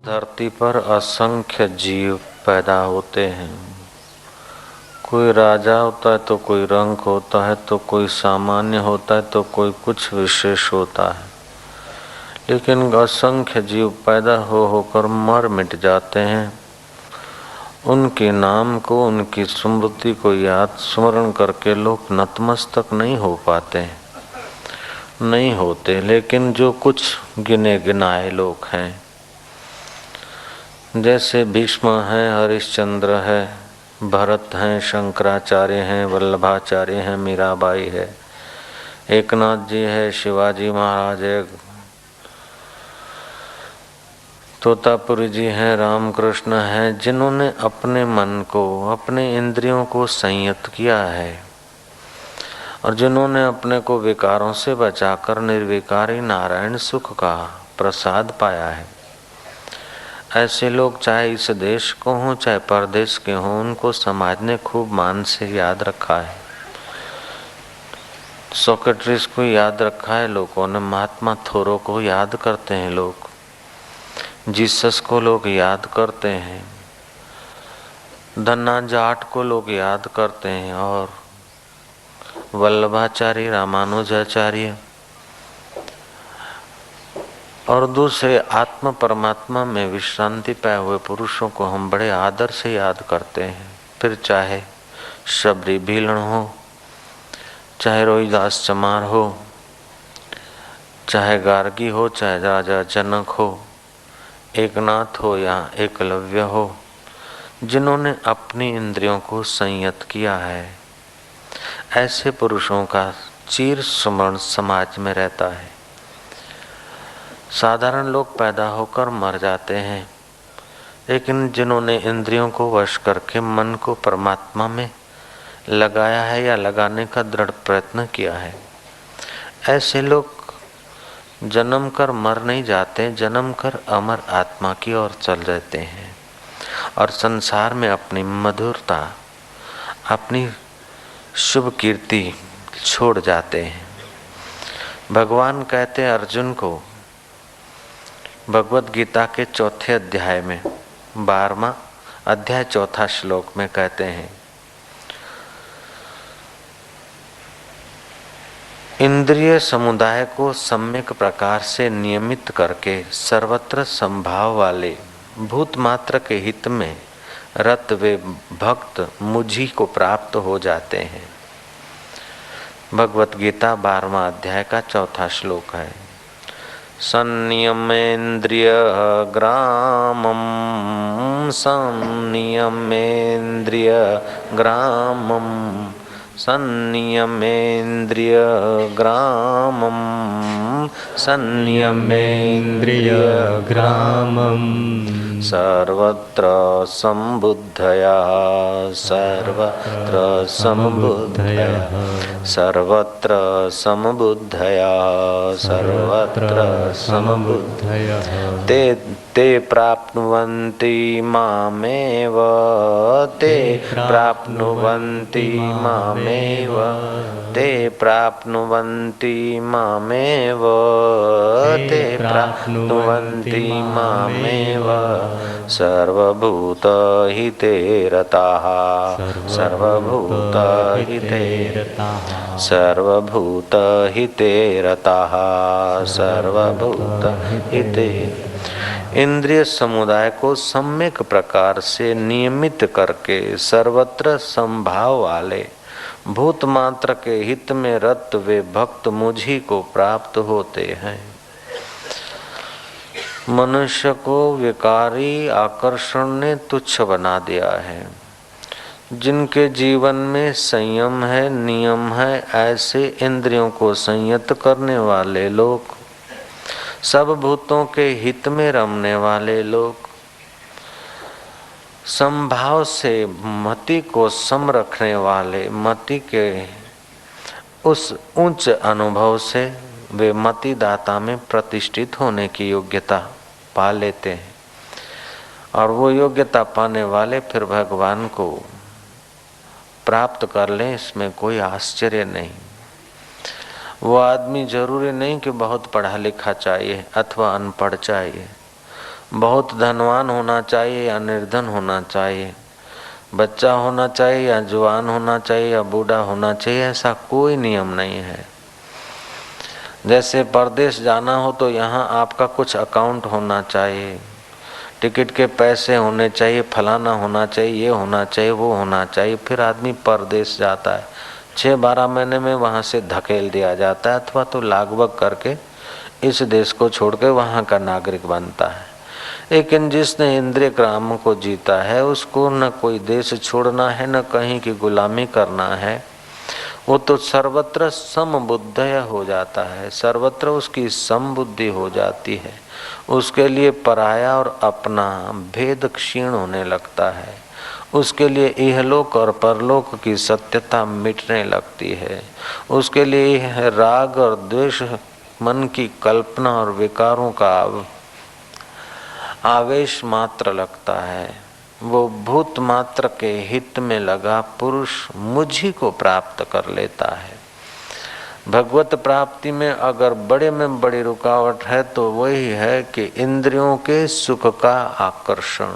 धरती पर असंख्य जीव पैदा होते हैं। कोई राजा होता है तो कोई रंक होता है तो कोई सामान्य होता है तो कोई कुछ विशेष होता है, लेकिन असंख्य जीव पैदा होकर मर मिट जाते हैं। उनके नाम को, उनकी स्मृति को याद स्मरण करके लोग नतमस्तक नहीं हो पाते, नहीं होते। लेकिन जो कुछ गिने गिनाए लोग हैं, जैसे भीष्म हैं, हरिश्चंद्र है, भरत हैं, शंकराचार्य हैं, वल्लभाचार्य हैं, मीराबाई है, एकनाथ जी है, शिवाजी महाराज है, तोतापुरी जी हैं, रामकृष्ण हैं, जिन्होंने अपने मन को, अपने इंद्रियों को संयत किया है और जिन्होंने अपने को विकारों से बचाकर निर्विकारी नारायण सुख का प्रसाद पाया है। ऐसे लोग चाहे इस देश को हों चाहे परदेश के हों, उनको समाज ने खूब मान से याद रखा है। सोक्रेटिस को याद रखा है लोगों ने, महात्मा थोरो को याद करते हैं लोग, जीसस को लोग याद करते हैं, धन्ना जाट को लोग याद करते हैं, और वल्लभाचार्य, रामानुजाचार्य और दूसरे आत्म परमात्मा में विश्रांति पाए हुए पुरुषों को हम बड़े आदर से याद करते हैं। फिर चाहे शबरी भीलन हो, चाहे रोहिदास चमार हो, चाहे गार्गी हो, चाहे राजा जनक हो, एकनाथ हो या एकलव्य हो, जिन्होंने अपनी इंद्रियों को संयत किया है, ऐसे पुरुषों का चिर स्मरण समाज में रहता है। साधारण लोग पैदा होकर मर जाते हैं, लेकिन जिन्होंने इंद्रियों को वश करके मन को परमात्मा में लगाया है या लगाने का दृढ़ प्रयत्न किया है, ऐसे लोग जन्म कर मर नहीं जाते, जन्म कर अमर आत्मा की ओर चल जाते हैं और संसार में अपनी मधुरता, अपनी शुभ कीर्ति छोड़ जाते हैं। भगवान कहते हैं अर्जुन को भगवत गीता के चौथे अध्याय में, 12वां अध्याय चौथा श्लोक में कहते हैं, इंद्रिय समुदाय को सम्यक प्रकार से नियमित करके सर्वत्र संभाव वाले भूत मात्र के हित में रत वे भक्त मुझी को प्राप्त हो जाते हैं। भगवत गीता 12वां अध्याय का चौथा श्लोक है। संयमेन्द्रिय ग्रामम, संयमेन्द्रिय ग्रामम, संयमेन्द्रिय ग्रामम, संयमेन्द्रिय ग्रामम, सर्वत्र संबुद्धया, सर्वत्र संबुद्धया, सर्वत्र संबुद्धया, सर्वत्र संबुद्धया, ते प्राप्नुवन्ति मामेव, ते प्राप्नुवन्ति मामेव, ते प्राप्नुवन्ति मामेव, ते प्राप्नुवन्ति मामेव, सर्वभूतहिते रताः, सर्वभूतहिते रताः, सर्वभूतहिते रताः, सर्वभूतहिते। इंद्रिय समुदाय को सम्यक प्रकार से नियमित करके सर्वत्र संभाव वाले भूत मात्र के हित में रत वे भक्त मुझी को प्राप्त होते हैं। मनुष्य को विकारी आकर्षण ने तुच्छ बना दिया है। जिनके जीवन में संयम है, नियम है, ऐसे इंद्रियों को संयत करने वाले लोग, सब भूतों के हित में रमने वाले लोग, संभाव से मति को सम रखने वाले, मति के उस उच्च अनुभव से वे मति दाता में प्रतिष्ठित होने की योग्यता पा लेते हैं और वो योग्यता पाने वाले फिर भगवान को प्राप्त कर लें, इसमें कोई आश्चर्य नहीं। वो आदमी जरूरी नहीं कि बहुत पढ़ा लिखा चाहिए अथवा अनपढ़ चाहिए, बहुत धनवान होना चाहिए या निर्धन होना चाहिए, बच्चा होना चाहिए या जवान होना चाहिए या बूढ़ा होना चाहिए, ऐसा कोई नियम नहीं है। जैसे परदेश जाना हो तो यहाँ आपका कुछ अकाउंट होना चाहिए, टिकट के पैसे होने चाहिए, फलाना होना चाहिए, ये होना चाहिए, वो होना चाहिए, फिर आदमी परदेश जाता है। 6-12 महीने में वहाँ से धकेल दिया जाता है, अथवा तो लागबग करके इस देश को छोड़ के वहाँ का नागरिक बनता है। लेकिन जिसने इंद्रिय ग्राम को जीता है उसको न कोई देश छोड़ना है, न कहीं की गुलामी करना है। वो तो सर्वत्र समबुद्धय हो जाता है, सर्वत्र उसकी समबुद्धि हो जाती है। उसके लिए पराया और अपना भेद क्षीण होने लगता है। उसके लिए इहलोक और परलोक की सत्यता मिटने लगती है। उसके लिए यह राग और द्वेष मन की कल्पना और विकारों का आवेश मात्र लगता है। वो भूत मात्र के हित में लगा पुरुष मुझी को प्राप्त कर लेता है। भगवत प्राप्ति में अगर बड़े में बड़ी रुकावट है तो वही है कि इंद्रियों के सुख का आकर्षण।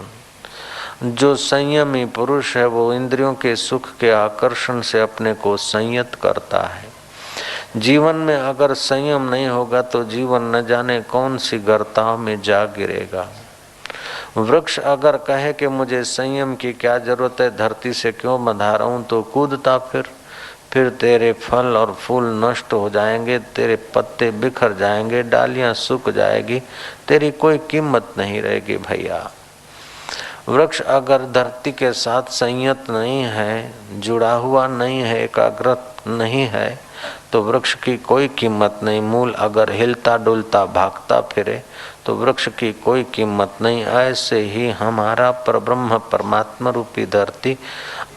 जो संयमी पुरुष है वो इंद्रियों के सुख के आकर्षण से अपने को संयत करता है। जीवन में अगर संयम नहीं होगा तो जीवन न जाने कौन सी गर्ताओं में जा गिरेगा। वृक्ष अगर कहे कि मुझे संयम की क्या जरूरत है, धरती से क्यों बंधा रहा हूं, तो कूदता फिर तेरे फल और फूल नष्ट हो जाएंगे, तेरे पत्ते बिखर जाएंगे, डालियां सूख जाएगी, तेरी कोई कीमत नहीं रहेगी भैया। वृक्ष अगर धरती के साथ संयत नहीं है, जुड़ा हुआ नहीं है, एकाग्रत नहीं है, तो वृक्ष की कोई कीमत नहीं। मूल अगर हिलता डुलता भागता फिरे तो वृक्ष की कोई कीमत नहीं। ऐसे ही हमारा परब्रह्म परमात्मा रूपी धरती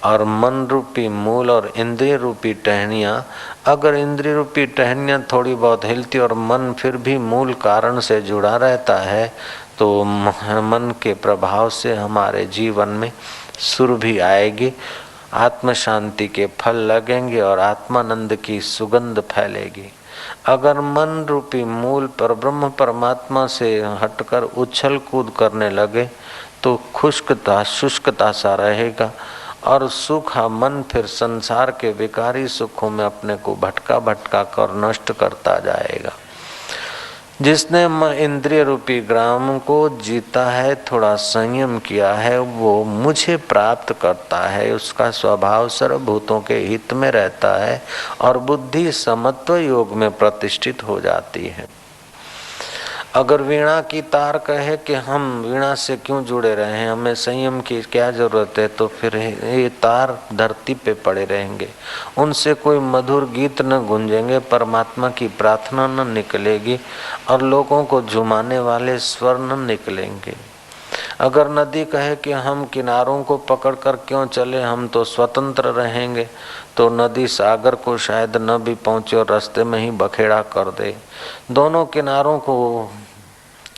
और मन रूपी मूल और इंद्रिय रूपी टहनियाँ, अगर इंद्रिय रूपी टहनियाँ थोड़ी बहुत हिलती और मन फिर भी मूल कारण से जुड़ा रहता है तो मन के प्रभाव से हमारे जीवन में सुरभि आएगी, आत्म शांति के फल लगेंगे और आत्मानंद की सुगंध फैलेगी। अगर मन रूपी मूल पर ब्रह्म परमात्मा से हटकर उछल कूद करने लगे तो खुश्कता शुष्कता सा रहेगा और सूखा मन फिर संसार के विकारी सुखों में अपने को भटका भटका कर नष्ट करता जाएगा। जिसने इंद्रिय रूपी ग्राम को जीता है, थोड़ा संयम किया है, वो मुझे प्राप्त करता है। उसका स्वभाव सर्वभूतों के हित में रहता है और बुद्धि समत्व योग में प्रतिष्ठित हो जाती है। अगर वीणा की तार कहे कि हम वीणा से क्यों जुड़े रहे हैं, हमें संयम की क्या जरूरत है, तो फिर ये तार धरती पे पड़े रहेंगे, उनसे कोई मधुर गीत न गूंजेंगे, परमात्मा की प्रार्थना न निकलेगी और लोगों को झुमाने वाले स्वर न निकलेंगे। अगर नदी कहे कि हम किनारों को पकड़ कर क्यों चले, हम तो स्वतंत्र रहेंगे, तो नदी सागर को शायद न भी पहुंचे और रास्ते में ही बखेड़ा कर दे। दोनों किनारों को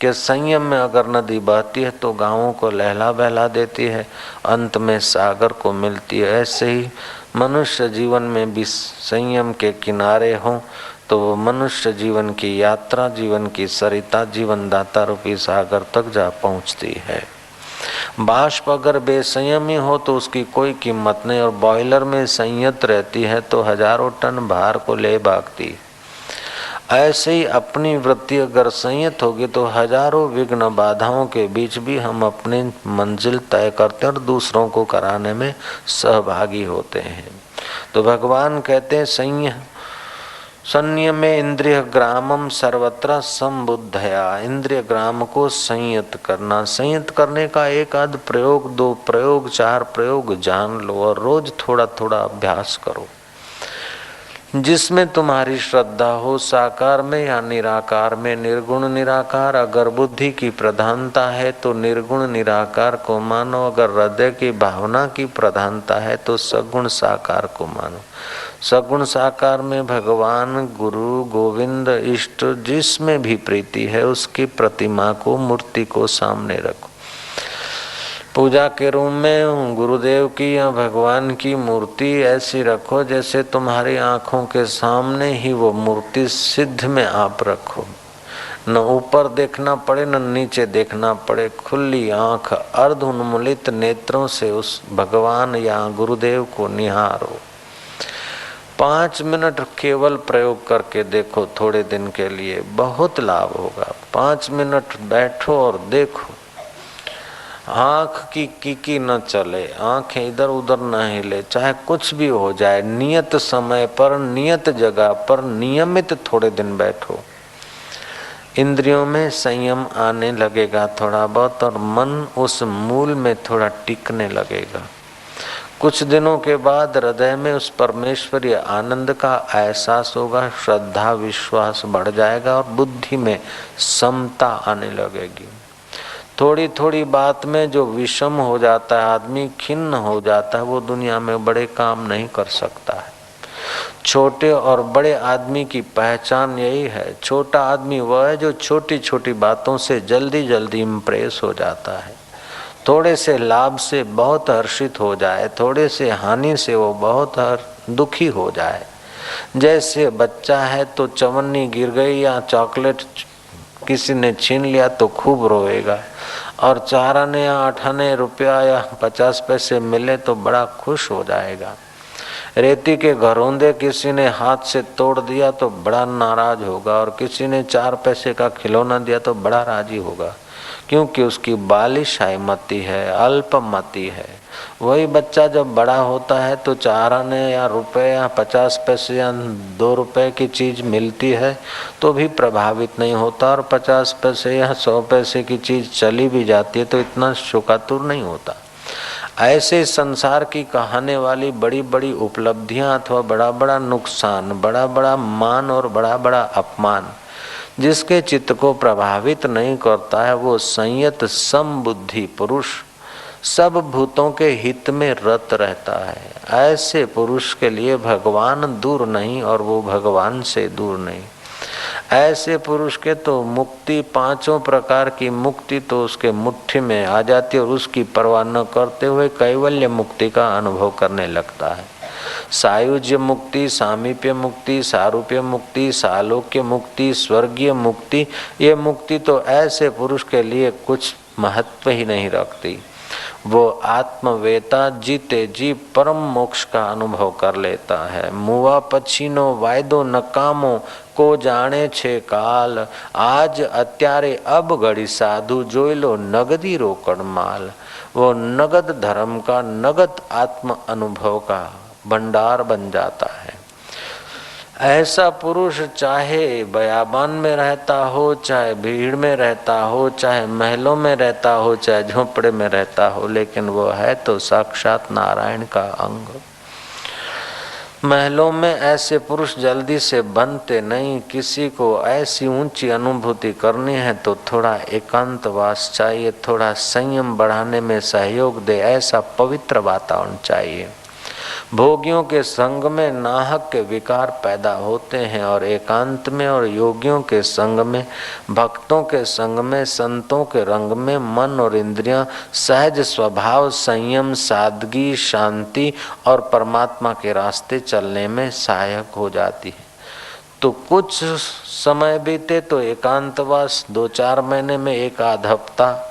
के संयम में अगर नदी बहती है तो गांवों को लहला बहला देती है, अंत में सागर को मिलती है। ऐसे ही मनुष्य जीवन में भी संयम के किनारे हों तो वो मनुष्य जीवन की यात्रा, जीवन की सरिता, जीवन दाता रूपी सागर तक जा पहुंचती है। बाष्प अगर बेसंयमी हो तो उसकी कोई कीमत नहीं और बॉयलर में संयत रहती है तो हजारों टन भार को ले भागती। ऐसे ही अपनी वृत्ति अगर संयत होगी तो हजारों विघ्न बाधाओं के बीच भी हम अपनी मंजिल तय करते और दूसरों को कराने में सहभागी होते हैं। तो भगवान कहते हैं संयमे इंद्रिय ग्रामम सर्वत्र संबुद्धया। इंद्रिय ग्राम को संयत करना, संयत करने का एक आध प्रयोग, 2 प्रयोग, 4 प्रयोग जान लो और रोज थोड़ा थोड़ा अभ्यास करो। जिसमें तुम्हारी श्रद्धा हो, साकार में या निराकार में, निर्गुण निराकार। अगर बुद्धि की प्रधानता है तो निर्गुण निराकार को मानो, अगर हृदय की भावना की प्रधानता है तो सगुण साकार को मानो। सगुण साकार में भगवान, गुरु, गोविंद, इष्ट जिसमें भी प्रीति है उसकी प्रतिमा को, मूर्ति को सामने रखो। पूजा के रूम में गुरुदेव की या भगवान की मूर्ति ऐसी रखो जैसे तुम्हारी आंखों के सामने ही वो मूर्ति सिद्ध में आप रखो। न ऊपर देखना पड़े न नीचे देखना पड़े, खुली आंख अर्ध उन्मूलित नेत्रों से उस भगवान या गुरुदेव को निहारो। 5 मिनट केवल प्रयोग करके देखो, थोड़े दिन के लिए बहुत लाभ होगा। 5 मिनट बैठो और देखो, आंख की कीकी न चले, आंखें इधर उधर न हिले, चाहे कुछ भी हो जाए, नियत समय पर नियत जगह पर नियमित थोड़े दिन बैठो। इंद्रियों में संयम आने लगेगा थोड़ा बहुत, और मन उस मूल में थोड़ा टिकने लगेगा। कुछ दिनों के बाद हृदय में उस परमेश्वरीय आनंद का एहसास होगा, श्रद्धा विश्वास बढ़ जाएगा और बुद्धि में समता आने लगेगी। थोड़ी थोड़ी बात में जो विषम हो जाता है, आदमी खिन्न हो जाता है, वो दुनिया में बड़े काम नहीं कर सकता है। छोटे और बड़े आदमी की पहचान यही है। छोटा आदमी वह है जो छोटी छोटी बातों से जल्दी जल्दी इम्प्रेस हो जाता है, थोड़े से लाभ से बहुत हर्षित हो जाए, थोड़े से हानि से वो बहुत दुखी हो जाए। जैसे बच्चा है तो चवन्नी गिर गई या चॉकलेट किसी ने छीन लिया तो खूब रोएगा, और 4 आने या 8 आने रुपया या 50 पैसे मिले तो बड़ा खुश हो जाएगा। रेती के घरौंदे किसी ने हाथ से तोड़ दिया तो बड़ा नाराज होगा, और किसी ने 4 पैसे का खिलौना दिया तो बड़ा राजी होगा, क्योंकि उसकी बालिशाई मती है, अल्पमति है। वही बच्चा जब बड़ा होता है तो 4 आने या रुपए या 50 पैसे या 2 रुपए की चीज मिलती है तो भी प्रभावित नहीं होता, और 50 पैसे या 100 पैसे की चीज चली भी जाती है तो इतना शोकातुर नहीं होता। ऐसे संसार की कहाने वाली बड़ी बड़ी उपलब्धियां अथवा बड़ा बड़ा नुकसान, बड़ा बड़ा मान और बड़ा बड़ा अपमान जिसके चित्त को प्रभावित नहीं करता है, वो संयत समबुद्धि पुरुष सब भूतों के हित में रत रहता है। ऐसे पुरुष के लिए भगवान दूर नहीं और वो भगवान से दूर नहीं। ऐसे पुरुष के तो मुक्ति, 5 प्रकार की मुक्ति तो उसके मुट्ठी में आ जाती है, और उसकी परवाह न करते हुए कैवल्य मुक्ति का अनुभव करने लगता है। सायुज्य मुक्ति, सामीप्य मुक्ति, सारूप्य मुक्ति, सालोक्य मुक्ति, स्वर्गीय मुक्ति, ये मुक्ति तो ऐसे पुरुष के लिए कुछ महत्व ही नहीं रखती। वो आत्मवेता जीते जी परम मोक्ष का अनुभव कर लेता है। मुआ पछीनो वायदो नकामो को जाने छे काल, आज अत्यारे अब घड़ी साधु जोई लो नगदी रोकड़ माल। वो नगद धर्म का, नगद आत्म अनुभव का भंडार बन जाता है। ऐसा पुरुष चाहे बयाबान में रहता हो, चाहे भीड़ में रहता हो, चाहे महलों में रहता हो, चाहे झोंपड़े में रहता हो, लेकिन वो है तो साक्षात नारायण का अंग। महलों में ऐसे पुरुष जल्दी से बनते नहीं। किसी को ऐसी ऊंची अनुभूति करनी है तो थोड़ा एकांतवास चाहिए, थोड़ा संयम बढ़ाने में सहयोग दे ऐसा पवित्र वातावरण चाहिए। भोगियों के संग में नाहक के विकार पैदा होते हैं, और एकांत में और योगियों के संग में, भक्तों के संग में, संतों के रंग में मन और इंद्रियां सहज स्वभाव, संयम, सादगी, शांति और परमात्मा के रास्ते चलने में सहायक हो जाती है। तो कुछ समय बीते तो एकांतवास 2-4 महीने में, 1-आध हफ्ता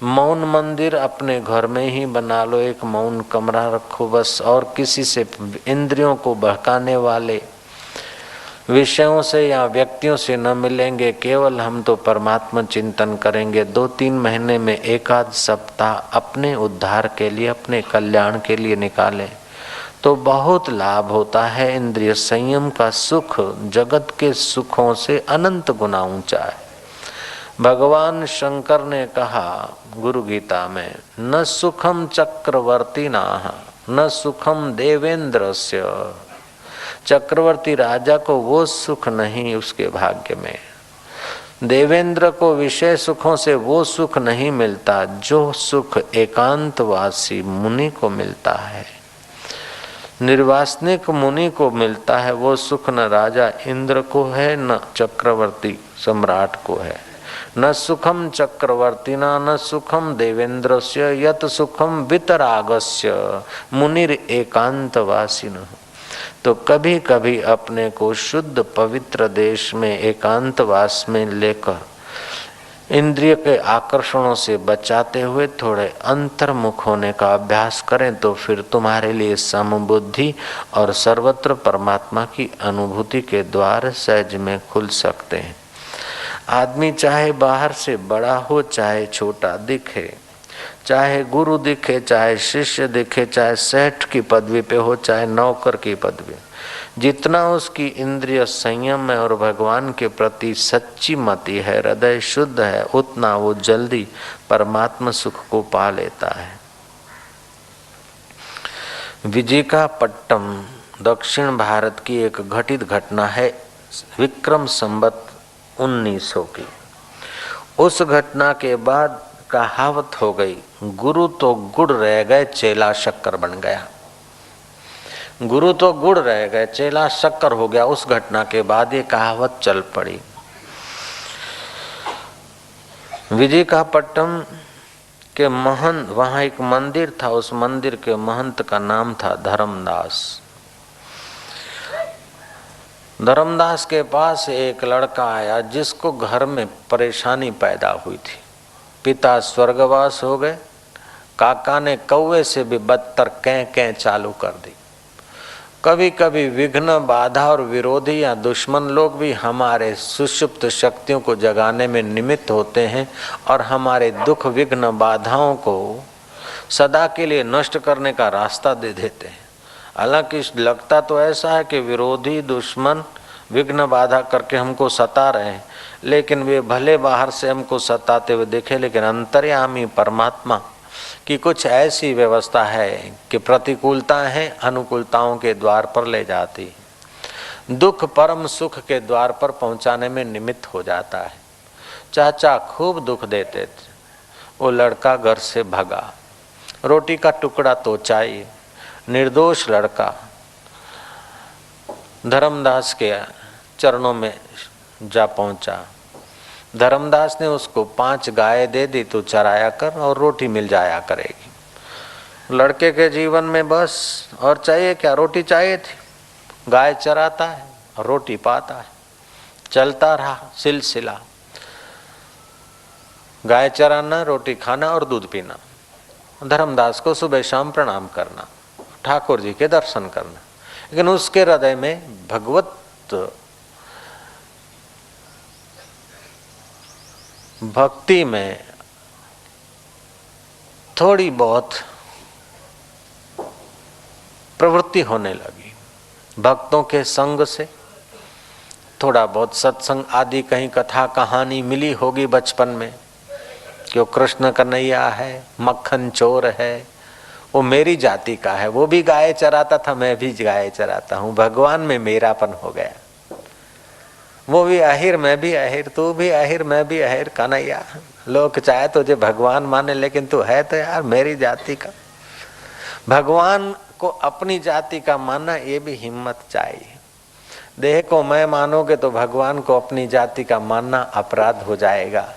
मौन मंदिर अपने घर में ही बना लो, एक मौन कमरा रखो बस, और किसी से इंद्रियों को बहकाने वाले विषयों से या व्यक्तियों से न मिलेंगे। केवल हम तो परमात्मा चिंतन करेंगे। 2-3 महीने में 1-आध सप्ताह अपने उद्धार के लिए, अपने कल्याण के लिए निकालें तो बहुत लाभ होता है। इंद्रिय संयम का सुख जगत के सुखों से अनंत गुना ऊंचा है। भगवान शंकर ने कहा गुरु गीता में, न सुखम चक्रवर्ती नाह न सुखम देवेंद्रस्य। चक्रवर्ती राजा को वो सुख नहीं उसके भाग्य में, देवेंद्र को विषय सुखों से वो सुख नहीं मिलता जो सुख एकांतवासी मुनि को मिलता है, निर्वासनिक मुनि को मिलता है। वो सुख न राजा इंद्र को है, न चक्रवर्ती सम्राट को है। न सुखम चक्रवर्तीना न सुखम देवेंद्रस्य यत सुखम वितरागस्य मुनिर एकांतवासिनः। तो कभी कभी अपने को शुद्ध पवित्र देश में एकांतवास में लेकर इंद्रिय के आकर्षणों से बचाते हुए थोड़े अंतर्मुख होने का अभ्यास करें तो फिर तुम्हारे लिए समबुद्धि और सर्वत्र परमात्मा की अनुभूति के द्वार सहज में खुल सकते हैं। आदमी चाहे बाहर से बड़ा हो चाहे छोटा दिखे, चाहे गुरु दिखे चाहे शिष्य दिखे, चाहे सेठ की पदवी पे हो चाहे नौकर की पदवी, जितना उसकी इंद्रिय संयम है और भगवान के प्रति सच्ची मति है, हृदय शुद्ध है, उतना वो जल्दी परमात्मा सुख को पा लेता है। विजयकापट्टनम दक्षिण भारत की एक घटित घटना है, विक्रम संवत 1900 की। उस घटना के बाद कहावत हो गई, गुरु तो गुड़ रह गए चेला शक्कर बन गया। गुरु तो गुड़ रह गए चेला शक्कर हो गया। उस घटना के बाद ये कहावत चल पड़ी। विजयकापट्टनम के महंत, वहां एक मंदिर था, उस मंदिर के महंत का नाम था धर्मदास। धर्मदास के पास एक लड़का आया जिसको घर में परेशानी पैदा हुई थी। पिता स्वर्गवास हो गए, काका ने कौवे से भी बदतर कैं कैं चालू कर दी। कभी कभी विघ्न, बाधा और विरोधी या दुश्मन लोग भी हमारे सुषुप्त शक्तियों को जगाने में निमित्त होते हैं और हमारे दुख, विघ्न, बाधाओं को सदा के लिए नष्ट करने का रास्ता दे देते हैं। हालांकि लगता तो ऐसा है कि विरोधी, दुश्मन विघ्न, बाधा करके हमको सता रहे हैं, लेकिन वे भले बाहर से हमको सताते हुए दिखे, लेकिन अंतर्यामी परमात्मा कि कुछ ऐसी व्यवस्था है कि प्रतिकूलताएं हैं अनुकूलताओं के द्वार पर ले जाती, दुख परम सुख के द्वार पर पहुंचाने में निमित्त हो जाता है। चाचा खूब दुख देते थे। वो लड़का घर से भगा, रोटी का टुकड़ा तो चाहिए। निर्दोष लड़का धर्मदास के चरणों में जा पहुंचा। धर्मदास ने उसको 5 गाय दे दी, तो चराया कर और रोटी मिल जाया करेगी। लड़के के जीवन में बस और चाहिए क्या, रोटी चाहिए थी। गाय चराता है और रोटी पाता है। चलता रहा सिलसिला, गाय चराना, रोटी खाना और दूध पीना। धर्मदास को सुबह शाम प्रणाम करना, ठाकुर जी के दर्शन करना। लेकिन उसके हृदय में भगवत भक्ति में थोड़ी बहुत प्रवृत्ति होने लगी। भक्तों के संग से थोड़ा बहुत सत्संग आदि, कहीं कथा कहानी मिली होगी बचपन में कि वो कृष्ण कन्हैया है, मक्खन चोर है, वो मेरी जाति का है, वो भी गाय चराता था, मैं भी गाय चराता हूँ, भगवान में मेरापन हो गया। वो भी आहिर, मैं भी आहिर, तू भी आहिर, मैं भी आहिर। कन्हैया लोग चाहे तुझे भगवान माने, लेकिन तू है तो यार मेरी जाति का। भगवान को अपनी जाति का मानना, ये भी हिम्मत चाहिए। देह को मैं मानोगे तो भगवान को अपनी जाति का मानना अपराध हो जाएगा,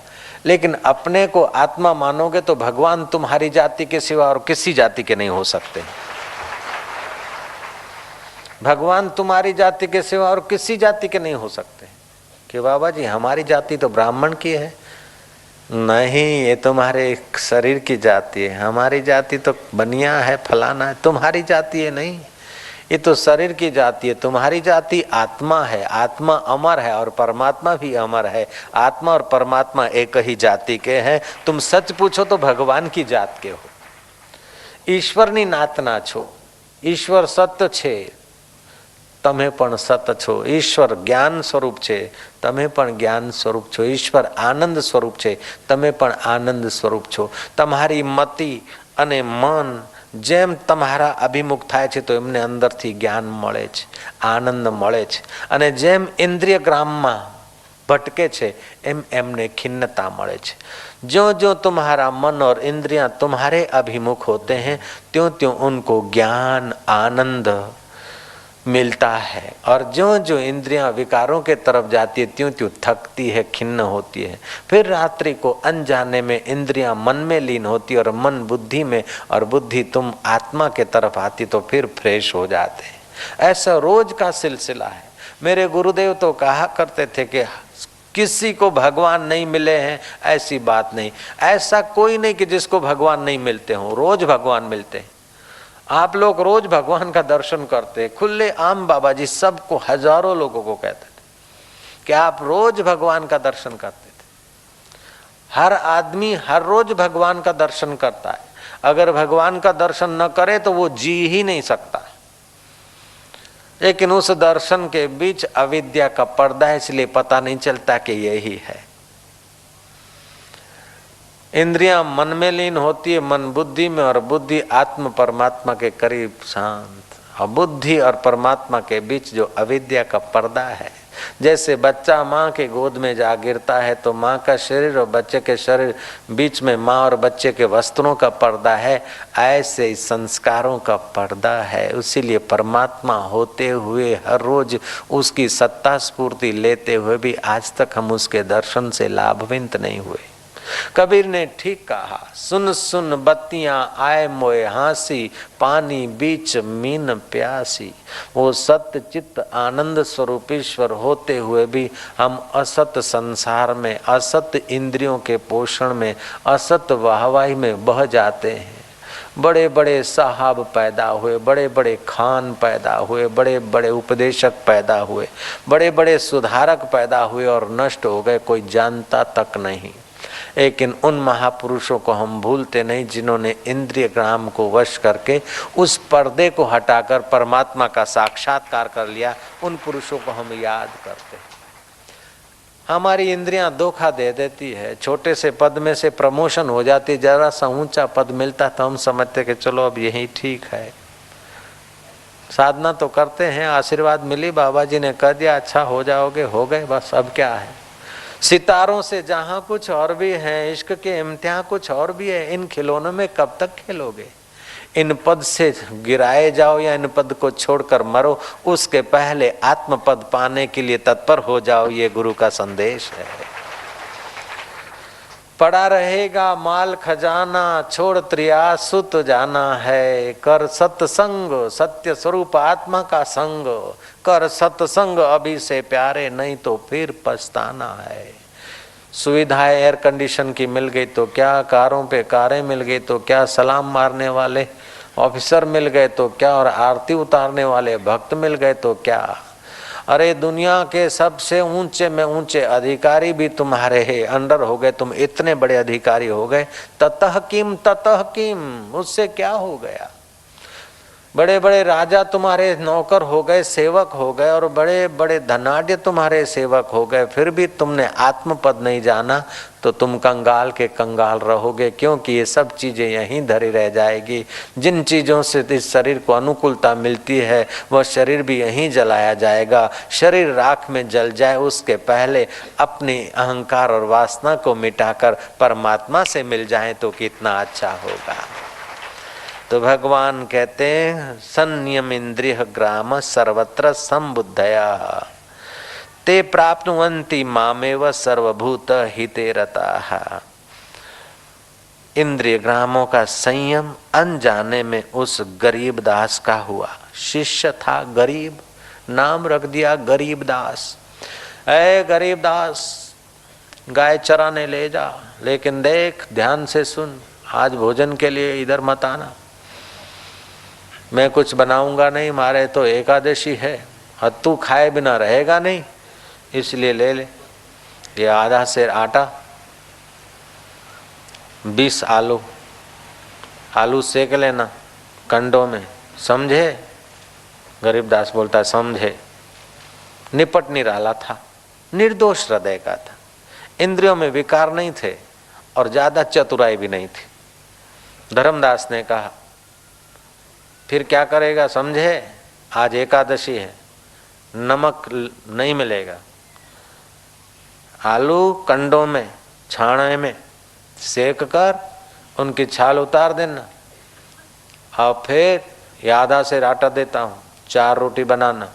लेकिन अपने को आत्मा मानोगे तो भगवान तुम्हारी जाति के सिवा और किसी जाति के नहीं हो सकते। भगवान तुम्हारी जाति के सिवा और किसी जाति के नहीं हो सकते कि बाबा जी हमारी जाति तो ब्राह्मण की है। नहीं, ये तुम्हारे शरीर की जाति है, हमारी जाति तो बनिया है, फलाना है। तुम्हारी जाति है नहीं, ये तो शरीर की जाति है। तुम्हारी जाति आत्मा है, आत्मा अमर है और परमात्मा भी अमर है। आत्मा और परमात्मा एक ही जाति के हैं। तुम सच पूछो तो भगवान की जात के हो। ईश्वરની नातना छो, ईश्वर सत्य छे, તમે પણ સત છો। ઈશ્વર જ્ઞાન સ્વરૂપ છે, તમે પણ જ્ઞાન સ્વરૂપ છો। ઈશ્વર આનંદ સ્વરૂપ છે, તમે પણ આનંદ સ્વરૂપ છો। તમારી મતિ અને મન જેમ તમારા અભિમુખ થાય છે તો એમને અંદરથી જ્ઞાન મળે છે, આનંદ મળે છે, અને જેમ ઇન્દ્રિય ગ્રામમાં ભટકે છે એમ એમને ખિન્નતા મળે છે। ज्यों ज्यों तुम्हारा मन और इंद्रियां तुम्हारे अभिमुख होते हैं त्यों त्यों उनको ज्ञान, आनंद मिलता है, और ज्यों ज्यों इंद्रियां विकारों के तरफ जाती है त्यों त्यों थकती है, खिन्न होती है। फिर रात्रि को अनजाने में इंद्रियां मन में लीन होती और मन बुद्धि में, और बुद्धि तुम आत्मा के तरफ आती तो फिर फ्रेश हो जाते हैं। ऐसा रोज का सिलसिला है। मेरे गुरुदेव तो कहा करते थे कि किसी को भगवान नहीं मिले हैं ऐसी बात नहीं, ऐसा कोई नहीं कि जिसको भगवान नहीं मिलते हो, रोज भगवान मिलते हैं। आप लोग रोज भगवान का दर्शन करते हैं। खुले आम बाबा जी सबको, हजारों लोगों को कहते थे कि आप रोज भगवान का दर्शन करते थे। हर आदमी हर रोज भगवान का दर्शन करता है। अगर भगवान का दर्शन न करे तो वो जी ही नहीं सकता। लेकिन उस दर्शन के बीच अविद्या का पर्दा है, इसलिए पता नहीं चलता कि यही है। इंद्रियां मन में लीन होती है, मन बुद्धि में, और बुद्धि आत्म परमात्मा के करीब शांत। और बुद्धि और परमात्मा के बीच जो अविद्या का पर्दा है, जैसे बच्चा माँ के गोद में जा गिरता है तो माँ का शरीर और बच्चे के शरीर बीच में माँ और बच्चे के वस्त्रों का पर्दा है, ऐसे ही संस्कारों का पर्दा है। इसीलिए परमात्मा होते हुए हर रोज उसकी सत्ता स्फूर्ति लेते हुए भी आज तक हम उसके दर्शन से लाभान्वित नहीं हुए। कबीर ने ठीक कहा, सुन सुन बत्तियां आए मोए हांसी, पानी बीच मीन प्यासी। वो सत्य चित्त आनंद स्वरूप ईश्वर होते हुए भी हम असत संसार में, असत इंद्रियों के पोषण में, असत वाहवाही में बह जाते हैं। बड़े बड़े साहब पैदा हुए, बड़े बड़े खान पैदा हुए, बड़े बड़े उपदेशक पैदा हुए, बड़े बड़े सुधारक पैदा हुए और नष्ट हो गए, कोई जानता तक नहीं। लेकिन उन महापुरुषों को हम भूलते नहीं जिन्होंने इंद्रिय ग्राम को वश करके उस पर्दे को हटाकर परमात्मा का साक्षात्कार कर लिया। उन पुरुषों को हम याद करते हैं। हमारी इंद्रियां धोखा दे देती है। छोटे से पद में से प्रमोशन हो जाती, जरा सा ऊंचा पद मिलता तो हम समझते कि चलो अब यही ठीक है। साधना तो करते हैं, आशीर्वाद मिली, बाबा जी ने कह दिया अच्छा हो जाओगे, हो गए, बस अब क्या है। सितारों से जहां कुछ और भी है, इश्क के इम्तिहान कुछ और भी है। इन खिलौनों में कब तक खेलोगे? इन पद से गिराए जाओ या इन पद को छोड़कर मरो, उसके पहले आत्म पद पाने के लिए तत्पर हो जाओ। ये गुरु का संदेश है। पड़ा रहेगा माल खजाना, छोड़ त्रिया सुत जाना है। कर सत्संग सत्य स्वरूप आत्मा का संग, कर सत्संग अभी से प्यारे, नहीं तो फिर पछताना है। सुविधाएं एयर कंडीशन की मिल गई तो क्या, कारों पे कारें मिल गई तो क्या, सलाम मारने वाले ऑफिसर मिल गए तो क्या, और आरती उतारने वाले भक्त मिल गए तो क्या। अरे दुनिया के सबसे ऊंचे में ऊंचे अधिकारी भी तुम्हारे अंडर हो गए, तुम इतने बड़े अधिकारी हो गए। ततः किम, उससे क्या हो गया। बड़े बड़े राजा तुम्हारे नौकर हो गए, सेवक हो गए, और बड़े बड़े धनाढ्य तुम्हारे सेवक हो गए, फिर भी तुमने आत्मपद नहीं जाना तो तुम कंगाल के कंगाल रहोगे। क्योंकि ये सब चीजें यहीं धरी रह जाएगी। जिन चीजों से इस शरीर को अनुकूलता मिलती है वह शरीर भी यहीं जलाया जाएगा। शरीर राख में जल जाए उसके पहले अपनी अहंकार और वासना को मिटाकर परमात्मा से मिल जाए तो कितना अच्छा होगा। तो भगवान कहते हैं संयम इंद्रिय ग्राम सर्वत्र संबुद्धया, ते प्राप्नुवन्ति मामेव सर्वभूत हिते रताः। इंद्रिय ग्रामों का संयम अनजाने में उस गरीब दास का हुआ। शिष्य था गरीब, नाम रख दिया गरीब दास। ऐ गरीब दास, गाय चराने ले जा, लेकिन देख ध्यान से सुन, आज भोजन के लिए इधर मत आना, मैं कुछ बनाऊंगा नहीं, मारे तो एकादशी है और तू खाए बिना रहेगा नहीं, इसलिए ले ले ये आधा सेर आटा, 20 आलू, आलू सेक लेना कंडों में, समझे। गरीबदास बोलता समझे। निपट निराला था, निर्दोष हृदय का था, इंद्रियों में विकार नहीं थे और ज्यादा चतुराई भी नहीं थी। धर्मदास ने कहा फिर क्या करेगा, समझे, आज एकादशी है, नमक नहीं मिलेगा, आलू कंडों में छाने में सेक कर उनकी छाल उतार देना, और फिर ये आधा सेर आटा देता हूँ, 4 रोटी बनाना,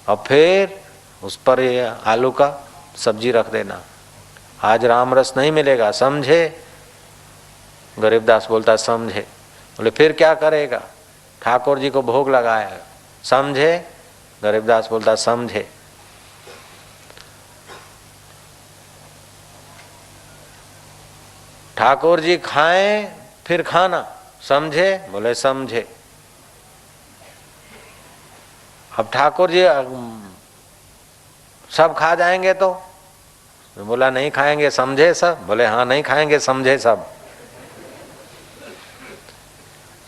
और फिर उस पर ये आलू का सब्जी रख देना। आज राम रस नहीं मिलेगा, समझे। गरीबदास बोलता समझे। बोले फिर क्या करेगा, ठाकुर जी को भोग लगाया, समझे? गरीबदास बोलता समझे। ठाकुर जी खाएं फिर खाना, समझे? बोले समझे। अब ठाकुर जी सब खा जाएंगे तो? बोला नहीं खाएंगे, समझे सब? बोले हाँ नहीं खाएंगे, समझे सब।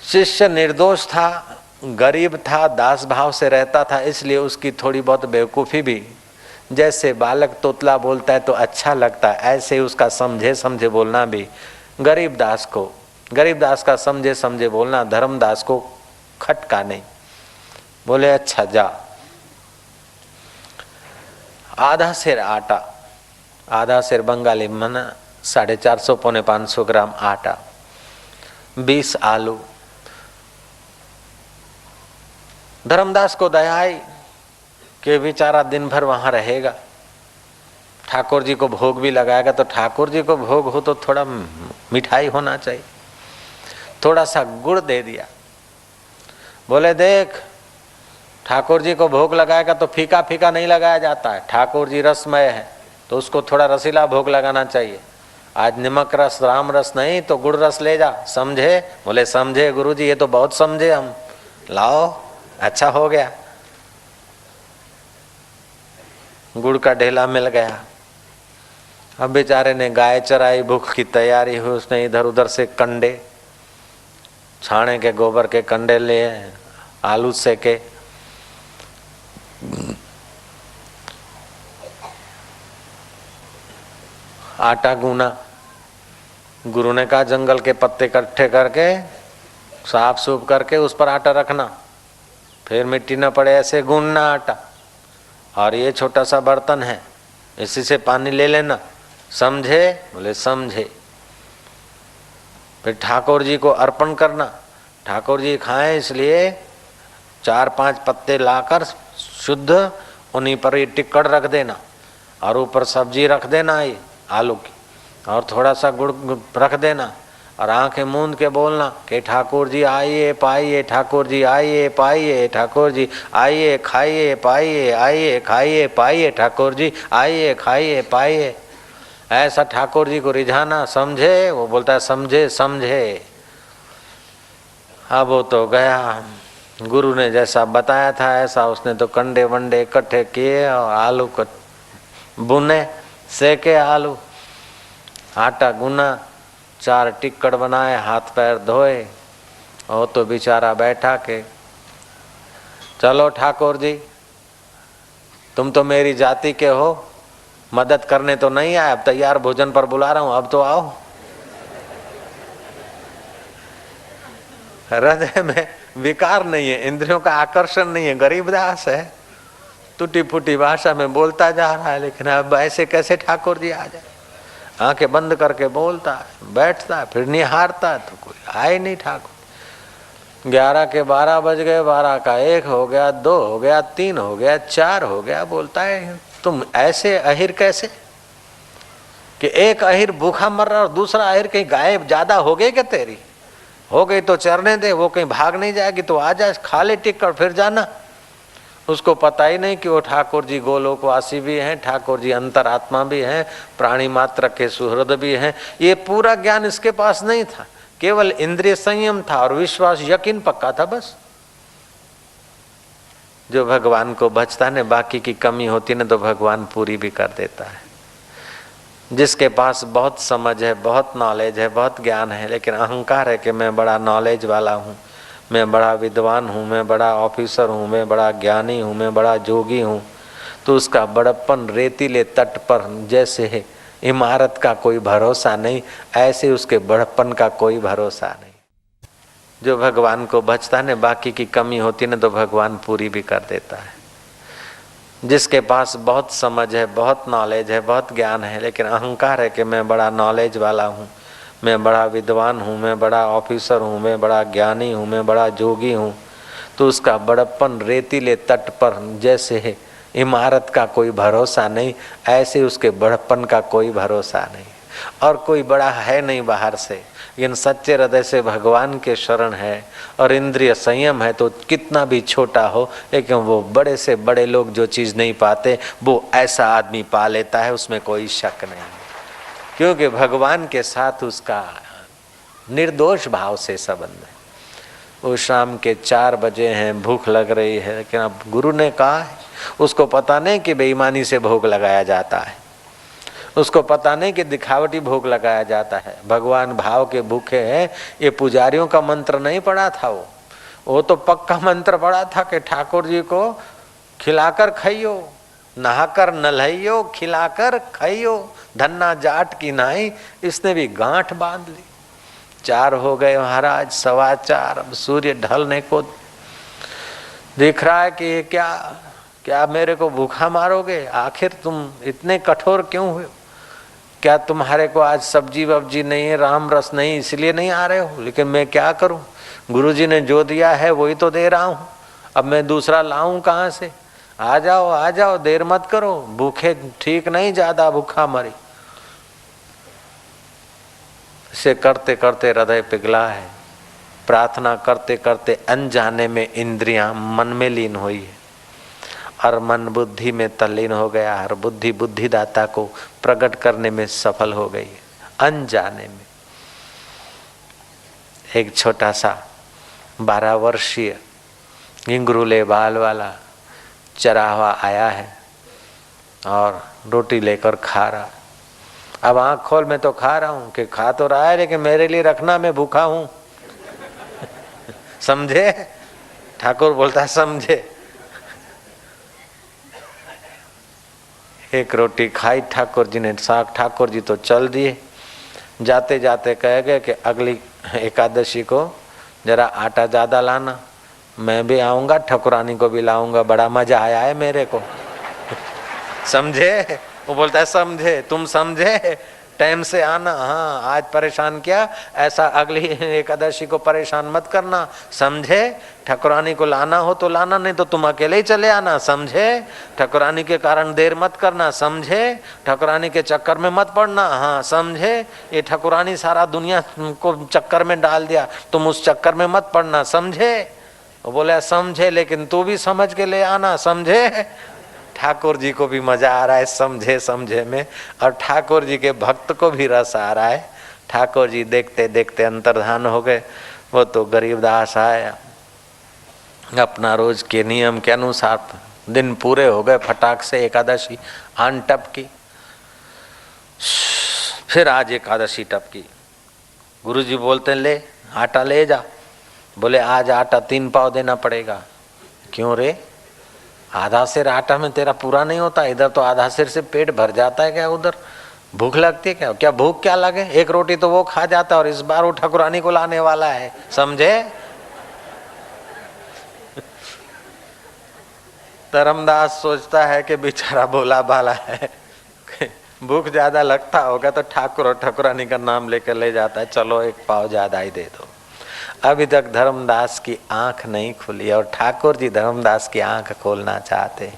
शिष्य निर्दोष था, गरीब था, दास भाव से रहता था, इसलिए उसकी थोड़ी बहुत बेवकूफ़ी भी, जैसे बालक तोतला बोलता है तो अच्छा लगता है, ऐसे ही उसका समझे समझे बोलना भी गरीबदास का समझे समझे बोलना धर्मदास को खटका नहीं। बोले अच्छा जा। आधा सेर आटा, आधा सेर बंगाली मन 450 पौने 500 ग्राम आटा, 20 आलू। धर्मदास को दया आई कि बेचारा दिन भर वहां रहेगा, ठाकुर जी को भोग भी लगाएगा, तो ठाकुर जी को भोग हो तो थोड़ा मिठाई होना चाहिए। थोड़ा सा गुड़ दे दिया। बोले देख, ठाकुर जी को भोग लगाएगा तो फीका फीका नहीं लगाया जाता है, ठाकुर जी रसमय है तो उसको थोड़ा रसीला भोग लगाना चाहिए। आज नमक रस राम रस नहीं तो गुड़ रस ले जा, समझे? बोले समझे गुरुजी, ये तो बहुत समझे हम। लाओ, अच्छा हो गया, गुड़ का ढेला मिल गया। अब बेचारे ने गाय चराई, भूख की तैयारी हुई, उसने इधर उधर से कंडे, छाणे के गोबर के कंडे लिए, आलू सेके, आटा गूना। गुरु ने कहा जंगल के पत्ते इकट्ठे करके साफ सूफ करके उस पर आटा रखना, फिर मिट्टी न पड़े ऐसे गूंदना आटा, और ये छोटा सा बर्तन है इसी से पानी ले लेना, समझे? बोले समझे। फिर ठाकुर जी को अर्पण करना, ठाकुर जी खाएं इसलिए 4-5 पत्ते लाकर शुद्ध उन्हीं पर ये टिक्कड़ रख देना, और ऊपर सब्जी रख देना ये आलू की, और थोड़ा सा गुड़ रख देना, और आंखें मूंद के बोलना कि ठाकुर जी आइए पाइए, ठाकुर जी आइए पाइए, ठाकुर जी आइए खाइए पाइए, आइए खाइए पाइए, ठाकुर जी आइए खाइए पाइए। ऐसा ठाकुर जी को रिझाना, समझे? वो बोलता है समझे समझे। अब वो तो गया, गुरु ने जैसा बताया था ऐसा उसने तो कंडे वंडे इकट्ठे किए और आलू को बुने, सेके आलू, आटा गुना, 4 टिक्कड़ बनाए, हाथ पैर धोए, और तो बेचारा बैठा के चलो ठाकुर जी तुम तो मेरी जाति के हो, मदद करने तो नहीं आए, अब तैयार भोजन पर बुला रहा हूं, अब तो आओ। हृदय में विकार नहीं है, इंद्रियों का आकर्षण नहीं है, गरीबदास है, टूटी फूटी भाषा में बोलता जा रहा है, लेकिन अब ऐसे कैसे ठाकुर जी आ जाए? आंखें बंद करके बोलता है, बैठता है, फिर निहारता है तो कोई आए नहीं ठाकुर। 11 के 12 बज गए, 12 का 1 हो गया, 2 हो गया, 3 हो गया, 4 हो गया। बोलता है तुम ऐसे अहिर कैसे कि एक अहिर भूखा मर रहा और दूसरा अहिर कहीं गाय ज्यादा हो गई क्या तेरी? हो गई तो चरने दे, वो कहीं भाग नहीं जाएगी तो आ जा, खा ले टिक्कड़ फिर जाना। उसको पता ही नहीं कि वो ठाकुर जी गोलोकवासी भी हैं, ठाकुर जी अंतरात्मा भी हैं, प्राणी मात्र के सुहृद भी हैं। ये पूरा ज्ञान इसके पास नहीं था, केवल इंद्रिय संयम था और विश्वास यकीन पक्का था बस। जो भगवान को बचता ने, बाकी की कमी होती न तो भगवान पूरी भी कर देता है। जिसके पास बहुत समझ है, बहुत नॉलेज है, बहुत ज्ञान है, लेकिन अहंकार है कि मैं बड़ा नॉलेज वाला हूँ, मैं बड़ा विद्वान हूँ, मैं बड़ा ऑफिसर हूँ, मैं बड़ा ज्ञानी हूँ, मैं बड़ा जोगी हूँ, तो उसका बड़प्पन रेतीले तट पर जैसे है इमारत का कोई भरोसा नहीं, ऐसे उसके बड़प्पन का कोई भरोसा नहीं। जो भगवान को बचता है, बाकी की कमी होती न तो भगवान पूरी भी कर देता है। जिसके पास बहुत समझ है, बहुत नॉलेज है, बहुत ज्ञान है, लेकिन अहंकार है कि मैं बड़ा नॉलेज वाला हूँ, मैं बड़ा विद्वान हूँ, मैं बड़ा ऑफिसर हूँ, मैं बड़ा ज्ञानी हूँ, मैं बड़ा जोगी हूँ, तो उसका बड़प्पन रेतीले तट पर जैसे है इमारत का कोई भरोसा नहीं, ऐसे उसके बड़प्पन का कोई भरोसा नहीं। और कोई बड़ा है नहीं बाहर से, लेकिन सच्चे हृदय से भगवान के शरण है और इंद्रिय संयम है तो कितना भी छोटा हो, लेकिन वो बड़े से बड़े लोग जो चीज़ नहीं पाते वो ऐसा आदमी पा लेता है, उसमें कोई शक नहीं, क्योंकि भगवान के साथ उसका निर्दोष भाव से संबंध है। वो शाम के 4 बजे हैं, भूख लग रही है, लेकिन अब गुरु ने कहा है, उसको पता नहीं कि बेईमानी से भोग लगाया जाता है, उसको पता नहीं कि दिखावटी भोग लगाया जाता है। भगवान भाव के भूखे हैं। ये पुजारियों का मंत्र नहीं पढ़ा था, वो तो पक्का मंत्र पढ़ा था कि ठाकुर जी को खिलाकर खाइयो, नहाकर नल्हइयो, खिलाकर खाइयो, धन्ना जाट की नाई। इसने भी गांठ बांध ली। 4 हो गए महाराज, 4:15, अब सूर्य ढलने को दिख रहा है कि ये क्या मेरे को भूखा मारोगे? आखिर तुम इतने कठोर क्यों हुए? क्या तुम्हारे को आज सब्जी वब्जी नहीं है, राम रस नहीं, इसलिए नहीं आ रहे हो? लेकिन मैं क्या करूं, गुरुजी ने जो दिया है वही तो दे रहा हूं, अब मैं दूसरा लाऊं कहां से? आ जाओ, देर मत करो, भूखे ठीक नहीं, ज्यादा भूखा मरी। इसे करते करते हृदय पिघला है, प्रार्थना करते करते अनजाने में इंद्रियां मन में लीन हुई है और मन बुद्धि में तल्लीन हो गया और बुद्धि बुद्धिदाता को प्रकट करने में सफल हो गई है। अनजाने में एक छोटा सा 12 वर्षीय घिंगरूले बाल वाला चरावा आया है और रोटी लेकर खा रहा। अब आँख खोल, मैं तो खा रहा हूं, कि खा तो रहा है लेकिन मेरे लिए रखना, मैं भूखा हूं। समझे? ठाकुर बोलता है समझे। एक रोटी खाई ठाकुर जी ने, साग ठाकुर जी तो चल दिए। जाते जाते कह गए कि अगली एकादशी को जरा आटा ज्यादा लाना, मैं भी आऊंगा, ठकुरानी को भी लाऊंगा, बड़ा मजा आया है मेरे को। समझे? वो बोलता है समझे, तुम समझे, टाइम से आना। हाँ, आज परेशान किया, ऐसा अगली एकादशी को परेशान मत करना। समझे? ठकुरानी को लाना हो तो लाना, नहीं तो तुम अकेले ही चले आना। समझे? ठकुरानी के कारण देर मत करना। समझे? ठकुरानी के चक्कर में मत पड़ना। हाँ समझे? ये ठकुरानी सारा दुनिया को चक्कर में डाल दिया, तुम उस चक्कर में मत पड़ना। समझे? वो बोले समझे, लेकिन तू भी समझ के ले आना। समझे? ठाकुर जी को भी मजा आ रहा है समझे समझे में, और ठाकुर जी के भक्त को भी रस आ रहा है। ठाकुर जी देखते देखते अंतर्धान हो गए। वो तो गरीबदास आया, अपना रोज के नियम के अनुसार दिन पूरे हो गए, फटाक से एकादशी आन टपकी। फिर आज एकादशी टपकी। गुरुजी बोलते ले आटा ले जा। बोले आज आटा 3 पाव देना पड़ेगा। क्यों रे? आधा सिर आटा में तेरा पूरा नहीं होता? इधर तो आधा सिर से पेट भर जाता है क्या? उधर भूख लगती है क्या? क्या भूख क्या लगे? एक रोटी तो वो खा जाता, और इस बार वो ठकुरानी को लाने वाला है। समझे? धर्मदास सोचता है कि बेचारा भोला भाला है, भूख ज्यादा लगता होगा तो ठाकुर और ठकुरानी का नाम लेकर ले जाता है, चलो 1 पाव ज्यादा ही दे दो। अभी तक धर्मदास की आंख नहीं खुली और ठाकुर जी धर्मदास की आंख खोलना चाहते।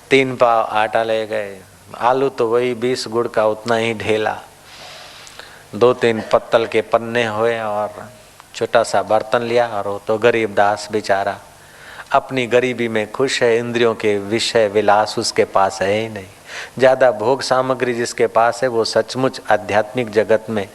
3 पाव आटा ले गए, आलू तो वही 20 गुड़ का उतना ही ढेला, 2-3 पत्तल के पन्ने हुए और छोटा सा बर्तन लिया। और वो तो गरीब दास बेचारा अपनी गरीबी में खुश है, इंद्रियों के विषय विलास उसके पास है ही नहीं। ज्यादा भोग सामग्री जिसके पास है वो सचमुच आध्यात्मिक जगत में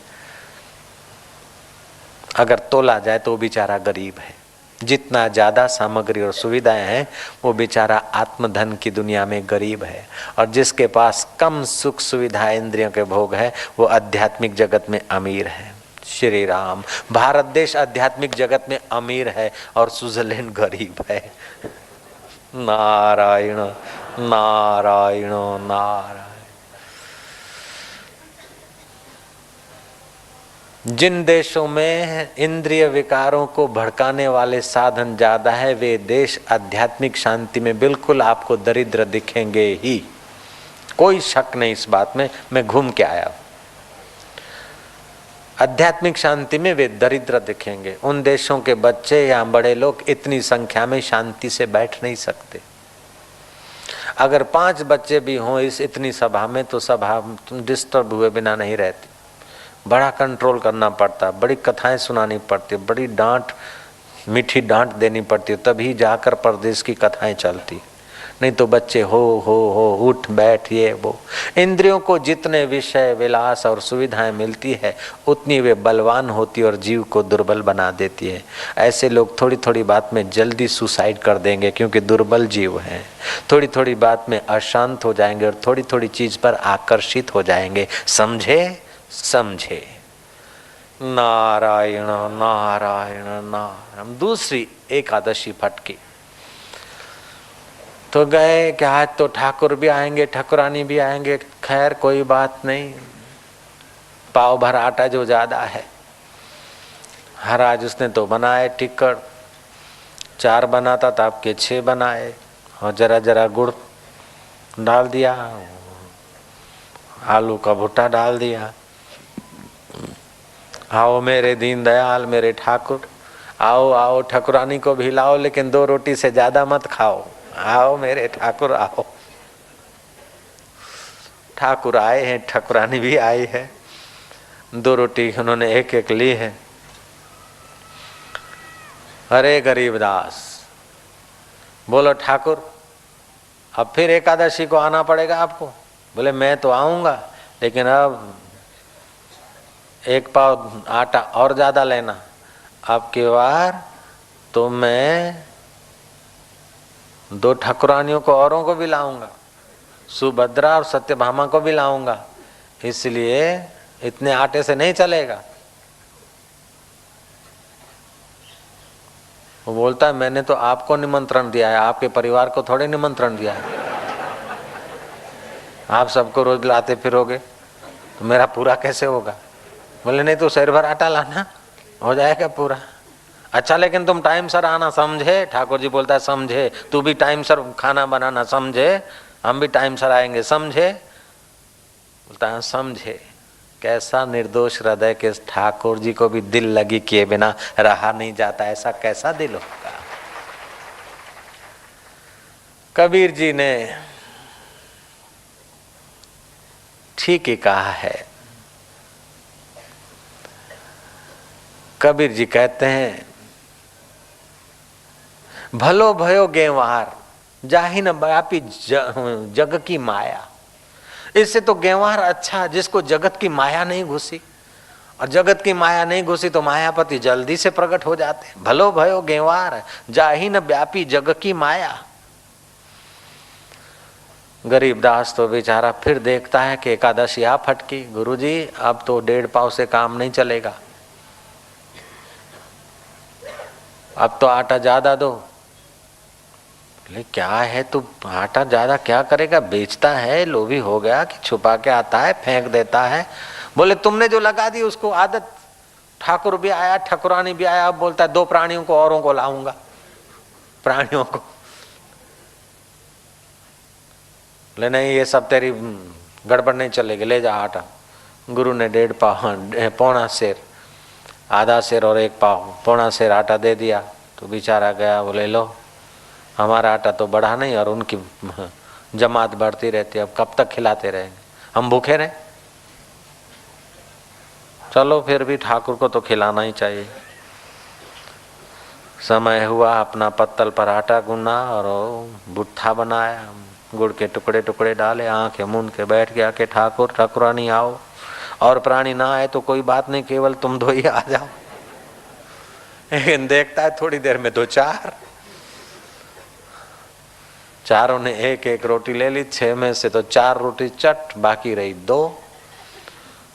अगर तोला जाए तो बेचारा गरीब है। जितना ज्यादा सामग्री और सुविधाएं हैं वो बेचारा आत्मधन की दुनिया में गरीब है, और जिसके पास कम सुख सुविधा इंद्रियों के भोग है वो आध्यात्मिक जगत में अमीर है। श्री राम, भारत देश आध्यात्मिक जगत में अमीर है और स्विट्जरलैंड गरीब है। नारायण नारायण नारायण। जिन देशों में इंद्रिय विकारों को भड़काने वाले साधन ज्यादा है वे देश आध्यात्मिक शांति में बिल्कुल आपको दरिद्र दिखेंगे ही, कोई शक नहीं इस बात में। मैं घूम के आया, आध्यात्मिक शांति में वे दरिद्र दिखेंगे। उन देशों के बच्चे या बड़े लोग इतनी संख्या में शांति से बैठ नहीं सकते। अगर 5 बच्चे भी हों इस इतनी सभा में तो सभा डिस्टर्ब हुए बिना नहीं रहती। बड़ा कंट्रोल करना पड़ता, बड़ी कथाएं सुनानी पड़ती, बड़ी डांट, मीठी डांट देनी पड़ती है, तभी जाकर परदेश की कथाएं चलती। नहीं तो बच्चे हो उठ बैठ ये वो। इंद्रियों को जितने विषय विलास और सुविधाएं मिलती है उतनी वे बलवान होती और जीव को दुर्बल बना देती है। ऐसे लोग थोड़ी थोड़ी बात में जल्दी सुसाइड कर देंगे क्योंकि दुर्बल जीव हैं। थोड़ी थोड़ी बात में अशांत हो जाएंगे और थोड़ी थोड़ी चीज पर आकर्षित हो जाएंगे। समझे? समझे। नारायण नारायण नारायण। दूसरी एकादशी फटकी तो गए कि आज तो ठाकुर भी आएंगे, ठाकुरानी भी आएंगे। खैर कोई बात नहीं, पाव भर आटा जो ज्यादा है। हर आज उसने तो बनाए टिक्कड़, 4 बनाता था आपके 6 बनाए और जरा जरा गुड़ डाल दिया, आलू का भुट्टा डाल दिया। आओ मेरे दीन दयाल मेरे ठाकुर, आओ आओ ठाकुरानी को भी लाओ, लेकिन 2 रोटी से ज्यादा मत खाओ। आओ मेरे ठाकुर आओ। ठाकुर आए हैं, ठाकुरानी भी आई है। 2 रोटी उन्होंने एक एक ली है। अरे गरीबदास, बोलो ठाकुर अब फिर एकादशी को आना पड़ेगा आपको। बोले मैं तो आऊंगा, लेकिन अब 1 पाव आटा और ज्यादा लेना। अब की बार तो मैं 2 ठाकुरानियों को औरों को भी लाऊंगा, सुभद्रा और सत्यभामा को भी लाऊंगा, इसलिए इतने आटे से नहीं चलेगा। वो बोलता है मैंने तो आपको निमंत्रण दिया है, आपके परिवार को थोड़े निमंत्रण दिया है। आप सबको रोज लाते फिरोगे तो मेरा पूरा कैसे होगा। बोले नहीं तो शहर भर आटा लाना, हो जाएगा पूरा। अच्छा लेकिन तुम टाइम सर आना, समझे। ठाकुर जी बोलता है समझे, तू भी टाइम सर खाना बनाना, समझे। हम भी टाइम सर आएंगे, समझे। बोलता है समझे। कैसा निर्दोष हृदय के ठाकुर जी को भी दिल लगी किए बिना रहा नहीं जाता, ऐसा कैसा दिल होगा। कबीर जी ने ठीक ही कहा है। कबीर जी कहते हैं भलो भयो गेवार जाहि न व्यापी जग की माया। इससे तो गेवार अच्छा जिसको जगत की माया नहीं घुसी, और जगत की माया नहीं घुसी तो मायापति जल्दी से प्रकट हो जाते। भलो भयो गेवार जाहि न व्यापी जग की माया। गरीबदास तो बेचारा फिर देखता है कि एकादशी आ फटकी, गुरुजी अब तो 1.5 पाव से काम नहीं चलेगा, अब तो आटा ज्यादा दो। बोले क्या है तू आटा ज्यादा क्या करेगा, बेचता है, लोभी हो गया कि छुपा के आता है फेंक देता है। बोले तुमने जो लगा दी उसको आदत। ठाकुर भी आया, ठाकुरानी भी आया, अब बोलता है 2 प्राणियों को औरों को लाऊंगा, प्राणियों को। बोले नहीं ये सब तेरी गड़बड़ नहीं चलेगी, ले जा आटा। गुरु ने 1.5 पाव, पौना सेर, आधा सेर और 1 पाव, पौना सेर आटा दे दिया। तो बेचारा गया, बोले लो हमारा आटा तो बढ़ा नहीं और उनकी जमात बढ़ती रहती है, अब कब तक खिलाते रहेंगे, हम भूखे रहे। चलो फिर भी ठाकुर को तो खिलाना ही चाहिए। समय हुआ, अपना पत्तल पर आटा गूंदा और बुट्ठा बनाया, गुड़ के टुकड़े टुकड़े डाले, आंखें मूंद के बैठ गया कि ठाकुर ठाकुरानी आओ, और प्राणी ना आए तो कोई बात नहीं, केवल तुम 2 ही आ जाओ। लेकिन देखता है थोड़ी देर में 2-4, चारों ने 1-1 रोटी ले ली। 6 में से तो 4 रोटी चट, बाकी रही 2।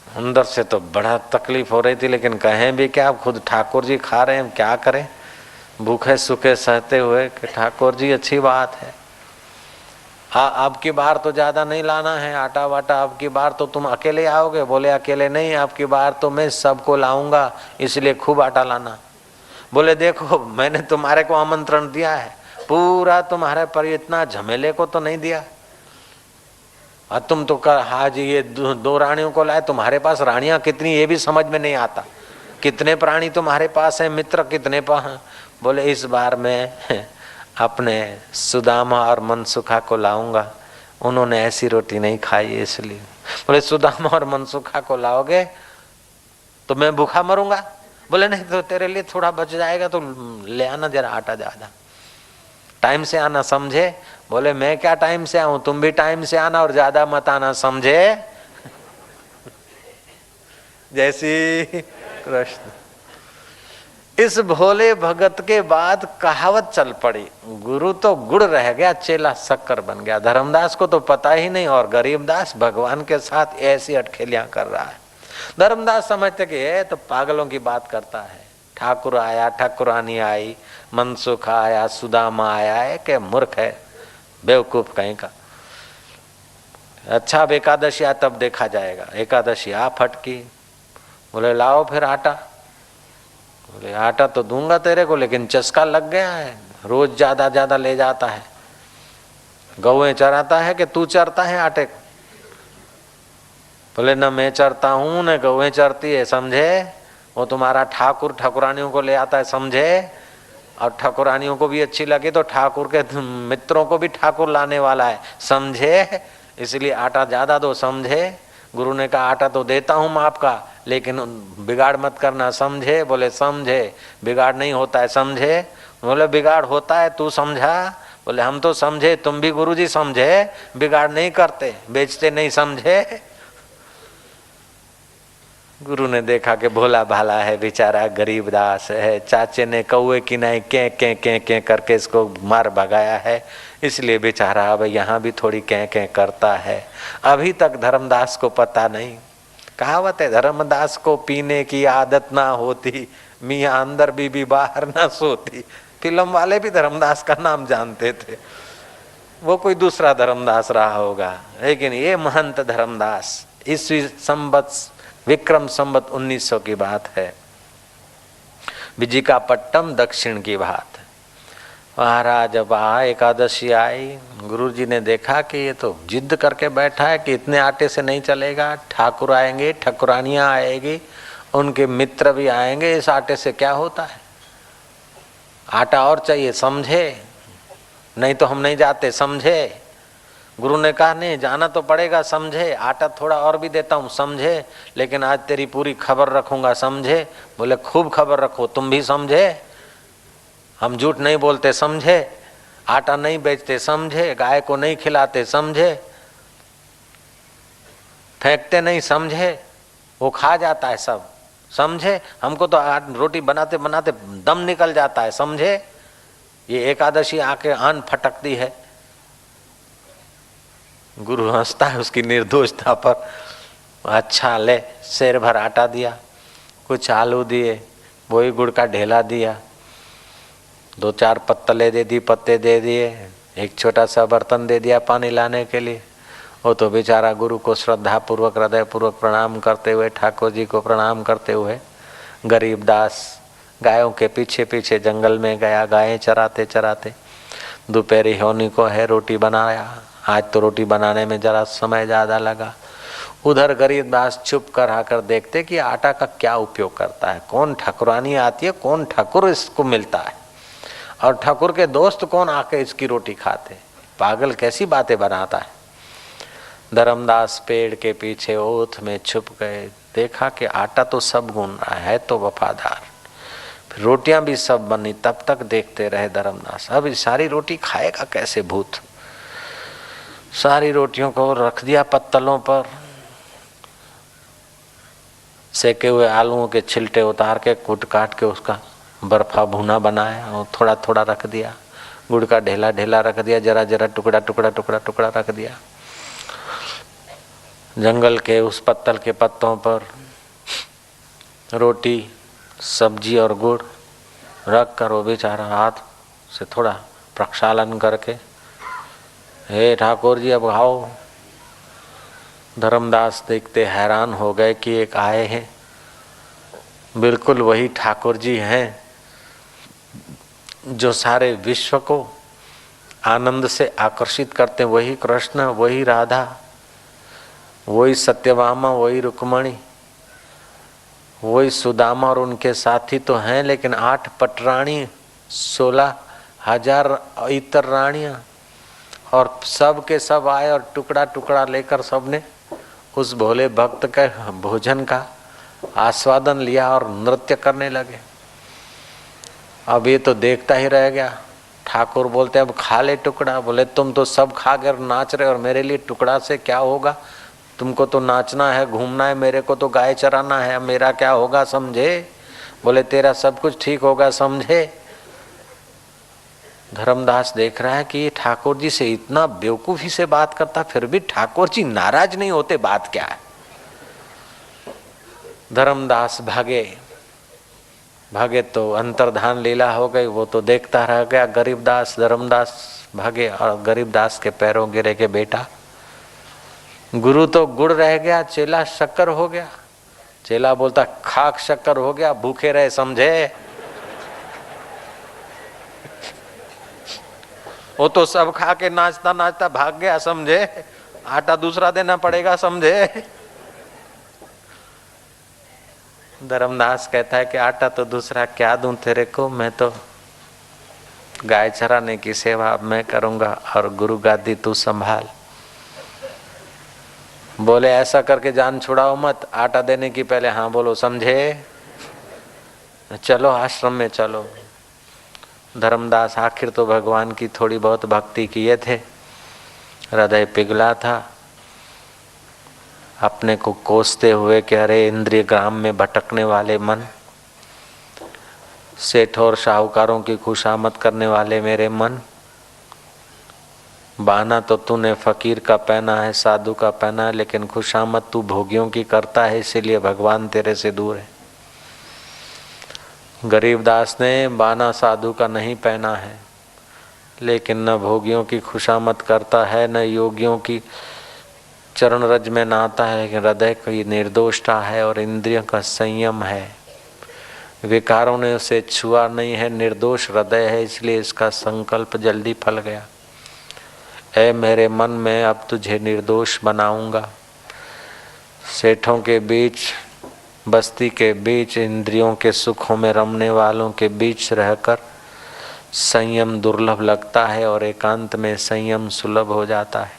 अंदर से तो बड़ा तकलीफ हो रही थी, लेकिन कहें भी क्या, खुद ठाकुर जी खा रहे हैं, क्या करें, भूखे सूखे सहते हुए कि ठाकुर जी अच्छी बात है। अब की बार तो ज्यादा नहीं लाना है आटा वाटा, अब की बार तो तुम अकेले आओगे। बोले अकेले नहीं, अब की बार तो मैं सबको लाऊंगा, इसलिए खूब आटा लाना। बोले देखो मैंने तुम्हारे को आमंत्रण दिया है, पूरा तुम्हारे पर इतना झमेले को तो नहीं दिया। और तुम तो कर हाँ जी ये 2 रानियों को लाए, तुम्हारे पास रानियां कितनी ये भी समझ में नहीं आता, कितने प्राणी तुम्हारे पास है, मित्र कितने पास। बोले इस बार मैं अपने सुदामा और मनसुखा को लाऊंगा, उन्होंने ऐसी रोटी नहीं खाई है इसलिए। बोले सुदामा और मनसुखा को लाओगे तो मैं भूखा मरूंगा? बोले नहीं, तो तेरे लिए थोड़ा बच जाएगा तो ले आना जरा आटा ज्यादा, टाइम से आना, समझे? बोले मैं क्या टाइम से आऊं, तुम भी टाइम से आना और ज्यादा मत आना, समझे? जैसी कृष्ण। इस भोले भगत के बाद कहावत चल पड़ी, गुरु तो गुड़ रह गया, चेला शक्कर बन गया। धर्मदास को तो पता ही नहीं और गरीबदास भगवान के साथ ऐसी अटखेलियां कर रहा है। धर्मदास समझते कि ये तो पागलों की बात करता है। ठाकुर आया, ठाकुरानी आई, मनसुखा आया, सुदामा आया है, कि मूर्ख है, बेवकूफ कहीं का। अच्छा अब एकादशी आ तब देखा जाएगा। एकादशी आ फटकी, बोले लाओ फिर आटा। बोले आटा तो दूंगा तेरे को, लेकिन चस्का लग गया है, रोज ज्यादा ज्यादा ले जाता है। गौएं चराता है कि तू चरता है आटे को? बोले न मैं चरता हूं न गौएं चरती है, समझे? वो तुम्हारा ठाकुर ठाकुरानियों को ले आता है, समझे? और ठाकुरानियों को भी अच्छी लगे तो ठाकुर के मित्रों को भी ठाकुर लाने वाला है, समझे? इसलिए आटा ज्यादा दो, समझे? गुरु ने कहा आटा तो देता हूं माप का, लेकिन बिगाड़ मत करना, समझे? बोले समझे। बिगाड़ नहीं होता है, समझे? बोले बिगाड़ होता है, तू समझा? बोले हम तो समझे, तुम भी गुरुजी समझे, बिगाड़ नहीं करते, बेचते नहीं, समझे? गुरु ने देखा कि भोला भाला है बेचारा, गरीब दास है, चाचे ने कौए की नहीं के करके इसको मार भगाया है, इसलिए बेचारा अब यहाँ भी थोड़ी के करता है। अभी तक धर्मदास को पता नहीं। कहावत है, धर्मदास को पीने की आदत ना होती, मियाँ अंदर बीबी बाहर ना सोती। फिल्म वाले भी धर्मदास का नाम जानते थे, वो कोई दूसरा धर्मदास रहा होगा, लेकिन ये महंत धर्मदास ईस्वी संवत विक्रम संवत 1900 की बात है। बिजिकापट्टम दक्षिण की बात है। महाराज जब एकादशी आई, गुरुजी ने देखा कि ये तो जिद करके बैठा है कि इतने आटे से नहीं चलेगा, ठाकुर आएंगे, ठाकुरानियां आएगी, उनके मित्र भी आएंगे, इस आटे से क्या होता है, आटा और चाहिए, समझे? नहीं तो हम नहीं जाते, समझे? गुरु ने कहा नहीं जाना तो पड़ेगा, समझे? आटा थोड़ा और भी देता हूँ, समझे? लेकिन आज तेरी पूरी खबर रखूंगा, समझे? बोले खूब खबर रखो, तुम भी समझे? हम झूठ नहीं बोलते, समझे? आटा नहीं बेचते, समझे? गाय को नहीं खिलाते, समझे? फेंकते नहीं, समझे? वो खा जाता है सब, समझे? हमको तो रोटी बनाते बनाते दम निकल जाता है, समझे? ये एकादशी आके आन फटकती है। गुरु हंसता है उसकी निर्दोषता पर। अच्छा ले, शेर भर आटा दिया, कुछ आलू दिए, वही गुड़ का ढेला दिया, 2-4 पत्तले दे दी, पत्ते दे दिए, एक छोटा सा बर्तन दे दिया पानी लाने के लिए। वो तो बेचारा गुरु को श्रद्धा पूर्वक हृदय पूर्वक प्रणाम करते हुए, ठाकुर जी को प्रणाम करते हुए, गरीब दास गायों के पीछे पीछे जंगल में गया। गायें चराते चराते दोपहरी होनी को है, रोटी बनाया। आज तो रोटी बनाने में जरा समय ज्यादा लगा। उधर गरीबदास चुप कर आकर देखते कि आटा का क्या उपयोग करता है, कौन ठाकुरानी आती है, कौन ठाकुर इसको मिलता है, और ठाकुर के दोस्त कौन आके इसकी रोटी खाते। पागल कैसी बातें बनाता है। धर्मदास पेड़ के पीछे ओथ में छुप गए। देखा कि आटा तो सब गूंद रहा है तो वफादार, फिर रोटियां भी सब बनी। तब तक देखते रहे धर्मदास, अब सारी रोटी खाएगा कैसे भूत। सारी रोटियों को रख दिया पत्तलों पर, सेके हुए आलूओं के छिलटे उतार के कूट काट के उसका बर्फा भुना बनाया और थोड़ा थोड़ा रख दिया। गुड़ का ढेला ढेला रख दिया, जरा जरा टुकड़ा टुकड़ा टुकड़ा टुकड़ा रख दिया। जंगल के उस पत्तल के पत्तों पर रोटी सब्जी और गुड़ रख कर वो बेचारा हाथ से थोड़ा प्रक्षालन करके, हे ठाकुर जी अब आओ। धर्मदास देखते हैरान हो गए कि एक आए हैं, बिल्कुल वही ठाकुर जी हैं जो सारे विश्व को आनंद से आकर्षित करते, वही कृष्ण, वही राधा, वही सत्यभामा, वही रुक्मणी, वही सुदामा और उनके साथी तो हैं, लेकिन 8 पटरानी 16 1000 इतर रानियां, और सब के सब आए और टुकड़ा टुकड़ा लेकर सबने उस भोले भक्त के भोजन का आस्वादन लिया और नृत्य करने लगे। अब ये तो देखता ही रह गया। ठाकुर बोलते अब खा ले टुकड़ा। बोले तुम तो सब खा कर नाच रहे और मेरे लिए टुकड़ा से क्या होगा? तुमको तो नाचना है, घूमना है, मेरे को तो गाय चराना है, मेरा क्या होगा समझे? बोले तेरा सब कुछ ठीक होगा समझे। धर्मदास देख रहा है कि ये ठाकुर जी से इतना बेवकूफी से बात करता, फिर भी ठाकुर जी नाराज नहीं होते, बात क्या है? धर्मदास भागे तो अंतर्धान लीला हो गई, वो तो देखता रह गया। गरीबदास धर्मदास भागे और गरीबदास के पैरों गिरे के बेटा गुरु तो गुड़ रह गया, चेला शक्कर हो गया। चेला बोलता खाक शक्कर हो गया, भूखे रहे समझे। वो तो सब खा के नाचता नाचता भाग गया समझे, आटा दूसरा देना पड़ेगा समझे। धर्मदास कहता है कि आटा तो दूसरा क्या दूं तेरे को, मैं तो गाय चराने की सेवा मैं करूंगा और गुरु गादी तू संभाल। बोले ऐसा करके जान छुड़ाओ मत, आटा देने की पहले हाँ बोलो समझे, चलो आश्रम में चलो। धर्मदास आखिर तो भगवान की थोड़ी बहुत भक्ति किए थे, हृदय पिघला था अपने को कोसते हुए कि अरे इंद्रिय ग्राम में भटकने वाले मन, सेठ और साहूकारों की खुशामद करने वाले मेरे मन, बहाना तो तूने फकीर का पहना है, साधु का पहना है, लेकिन खुशामद तू भोगियों की करता है, इसीलिए भगवान तेरे से दूर है। गरीबदास ने बाना साधु का नहीं पहना है, लेकिन न भोगियों की खुशामद करता है, न योगियों की चरण रज में नहाता है, लेकिन हृदय की निर्दोषता है और इंद्रियों का संयम है। विकारों ने उसे छुआ नहीं है, निर्दोष हृदय है, इसलिए इसका संकल्प जल्दी फल गया। ऐ मेरे मन में अब तुझे निर्दोष बनाऊंगा। सेठों के बीच, बस्ती के बीच, इंद्रियों के सुखों में रमने वालों के बीच रहकर संयम दुर्लभ लगता है और एकांत में संयम सुलभ हो जाता है।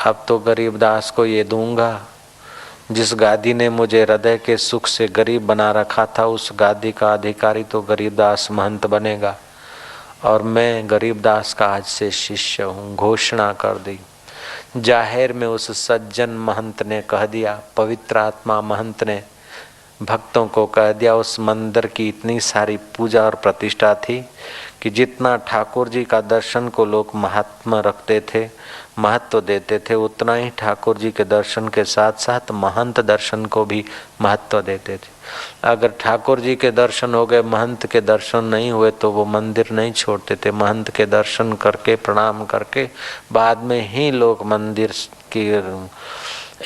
अब तो गरीबदास को ये दूंगा, जिस गादी ने मुझे हृदय के सुख से गरीब बना रखा था, उस गादी का अधिकारी तो गरीबदास महंत बनेगा और मैं गरीबदास का आज से शिष्य हूँ। घोषणा कर दी। जाहिर में उस सज्जन महंत ने कह दिया, पवित्र आत्मा महंत ने भक्तों को कह दिया। उस मंदिर की इतनी सारी पूजा और प्रतिष्ठा थी कि जितना ठाकुर जी का दर्शन को लोग महात्मा रखते थे, महत्व देते थे, उतना ही ठाकुर जी के दर्शन के साथ साथ महंत दर्शन को भी महत्व देते थे। अगर ठाकुर जी के दर्शन हो गए, महंत के दर्शन नहीं हुए, तो वो मंदिर नहीं छोड़ते थे। महंत के दर्शन करके, प्रणाम करके बाद में ही लोग मंदिर की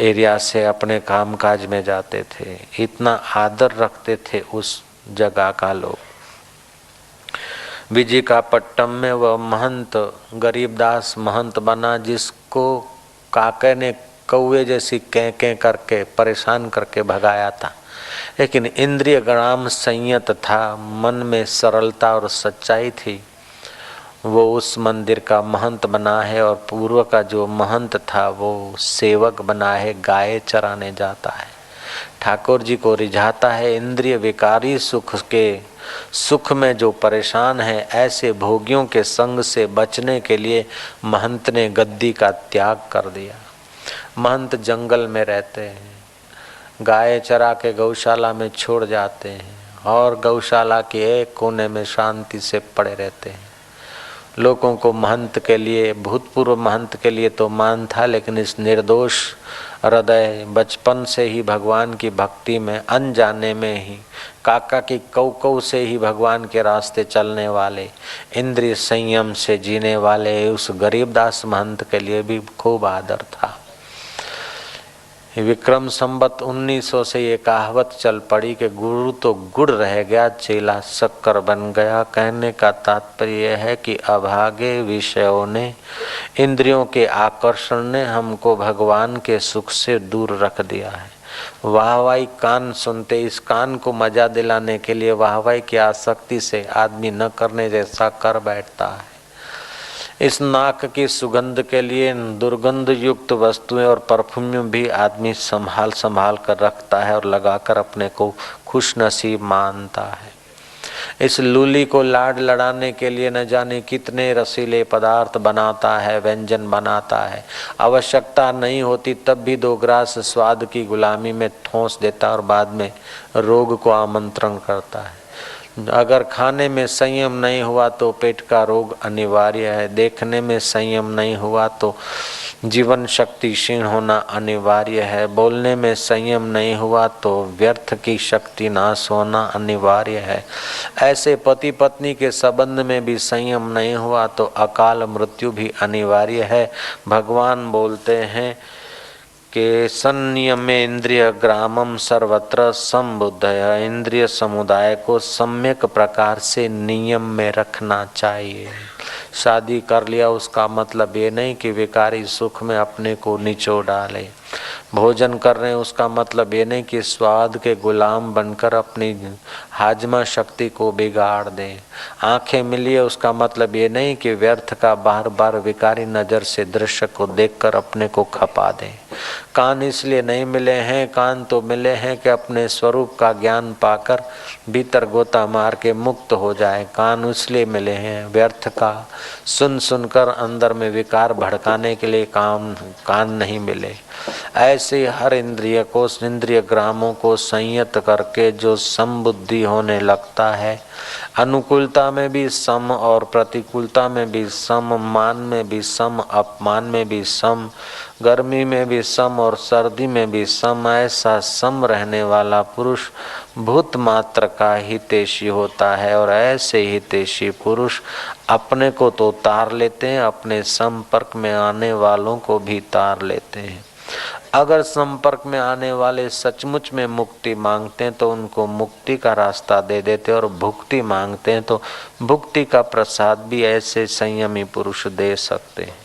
एरिया से अपने कामकाज में जाते थे। इतना आदर रखते थे उस जगह का लोग। विजयकापट्टम में वह महंत गरीबदास महंत बना, जिसको काके ने कौवे जैसी कैं करके परेशान करके भगाया था, लेकिन इंद्रिय ग्राम संयत था, मन में सरलता और सच्चाई थी। वो उस मंदिर का महंत बना है और पूर्व का जो महंत था वो सेवक बना है, गाय चराने जाता है, ठाकुर जी को रिझाता है। इंद्रिय विकारी सुख में जो परेशान है, ऐसे भोगियों के संग से बचने के लिए महंत ने गद्दी का त्याग कर दिया। महंत जंगल में रहते हैं, गाय चरा के गौशाला में छोड़ जाते हैं और गौशाला के एक कोने में शांति से पड़े रहते हैं। लोगों को महंत के लिए, भूतपूर्व महंत के लिए तो मान था, लेकिन इस निर्दोष हृदय बचपन से ही भगवान की भक्ति में, अनजाने में ही काका की कौ से ही भगवान के रास्ते चलने वाले, इंद्रिय संयम से जीने वाले उस गरीबदास महंत के लिए भी खूब आदर था। विक्रम संवत 1900 से ये कहावत चल पड़ी कि गुरु तो गुड़ रह गया, चेला शक्कर बन गया। कहने का तात्पर्य यह है कि अभागे विषयों ने, इंद्रियों के आकर्षण ने हमको भगवान के सुख से दूर रख दिया है। वाहवाही कान सुनते, इस कान को मजा दिलाने के लिए वाहवाही की आसक्ति से आदमी न करने जैसा कर बैठता है। इस नाक की सुगंध के लिए दुर्गंध युक्त वस्तुएं और परफ्यूम भी आदमी संभाल संभाल कर रखता है और लगाकर अपने को खुश नसीब मानता है। इस लूली को लाड लड़ाने के लिए न जाने कितने रसीले पदार्थ बनाता है, व्यंजन बनाता है। आवश्यकता नहीं होती तब भी 2 ग्रास स्वाद की गुलामी में ठोंस देता और बाद में रोग को आमंत्रण करता है। अगर खाने में संयम नहीं हुआ तो पेट का रोग अनिवार्य है। देखने में संयम नहीं हुआ तो जीवन शक्ति क्षीण होना अनिवार्य है। बोलने में संयम नहीं हुआ तो व्यर्थ की शक्ति नाश होना अनिवार्य है। ऐसे पति पत्नी के संबंध में भी संयम नहीं हुआ तो अकाल मृत्यु भी अनिवार्य है। भगवान बोलते हैं कि संयमे इंद्रिय ग्रामम सर्वत्र संबुद्धय, इंद्रिय समुदाय को सम्यक प्रकार से नियम में रखना चाहिए। शादी कर लिया उसका मतलब ये नहीं कि विकारी सुख में अपने को निचोड़ डाले। भोजन कर रहे हैं उसका मतलब ये नहीं कि स्वाद के गुलाम बनकर अपनी हाजमा शक्ति को बिगाड़ दें। आंखें मिली है उसका मतलब ये नहीं कि व्यर्थ का बार बार विकारी नज़र से दृश्य को देखकर अपने को खपा दें। कान इसलिए नहीं मिले हैं, कान तो मिले हैं कि अपने स्वरूप का ज्ञान पाकर भीतर गोता मार के मुक्त हो जाए। कान इसलिए मिले हैं व्यर्थ का सुन सुनकर अंदर में विकार भड़काने के लिए कान नहीं मिले। ऐसे हर इंद्रिय को, इंद्रिय ग्रामों को संयत करके जो समबुद्धि होने लगता है, अनुकूलता में भी सम और प्रतिकूलता में भी सम, मान में भी सम, अपमान में भी सम, गर्मी में भी सम और सर्दी में भी सम, ऐसा सम रहने वाला पुरुष भूत मात्र का हितैषी होता है। और ऐसे हितैषी पुरुष अपने को तो तार लेते हैं, अपने संपर्क में आने वालों को भी तार लेते हैं। अगर संपर्क में आने वाले सचमुच में मुक्ति मांगते हैं तो उनको मुक्ति का रास्ता दे देते हैं, और भुक्ति मांगते हैं तो भुक्ति का प्रसाद भी ऐसे संयमी पुरुष दे सकते हैं।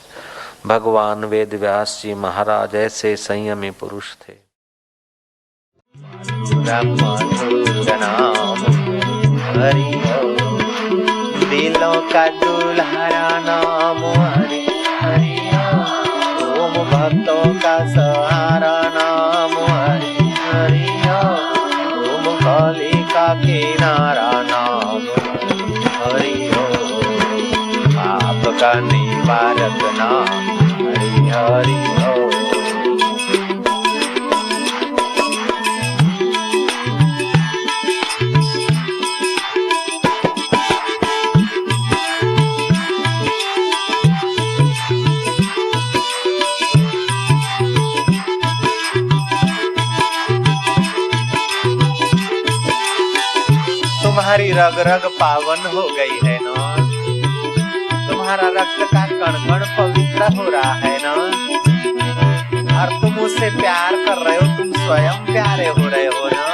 भगवान वेद व्यास जी महाराज ऐसे संयमी पुरुष थे। दिलों का दुल्हरा नाम हरि हरि, ओम भक्तों का सहारा नाम हरि हरि, ओम कली का किनारा नाम हरि हरि, आपका निवारक नाम हरि हरि। तुम्हारी रग रग पावन हो गई है ना, तुम्हारा रक्त का कण कण पवित्र हो रहा है ना, और तुम उससे प्यार कर रहे हो, तुम स्वयं प्यारे हो रहे हो ना।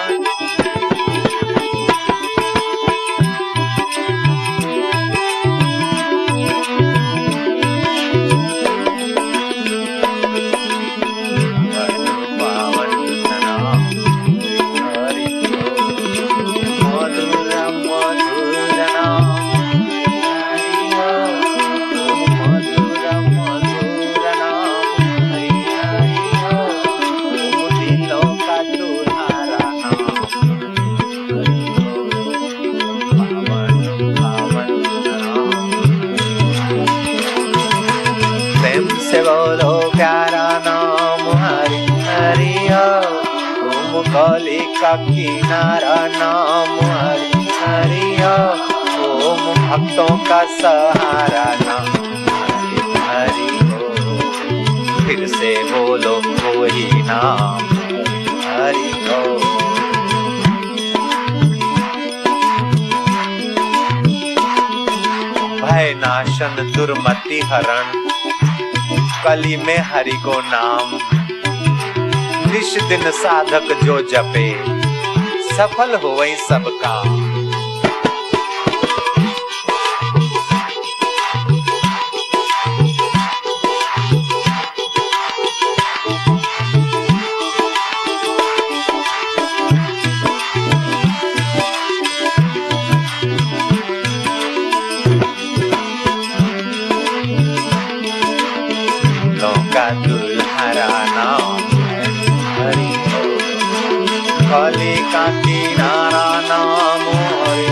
कली का किनारा नाम हरि हरि, ओम भक्तों का सहारा नाम हरि हरि। फिर से बोलो वही नाम हरि हरि। भय नाशन दुर्मति हरण, कली में हरि को नाम, निश दिन साधक जो जपे, सफल हो वही सब काम। कली का किनारा नाम हरि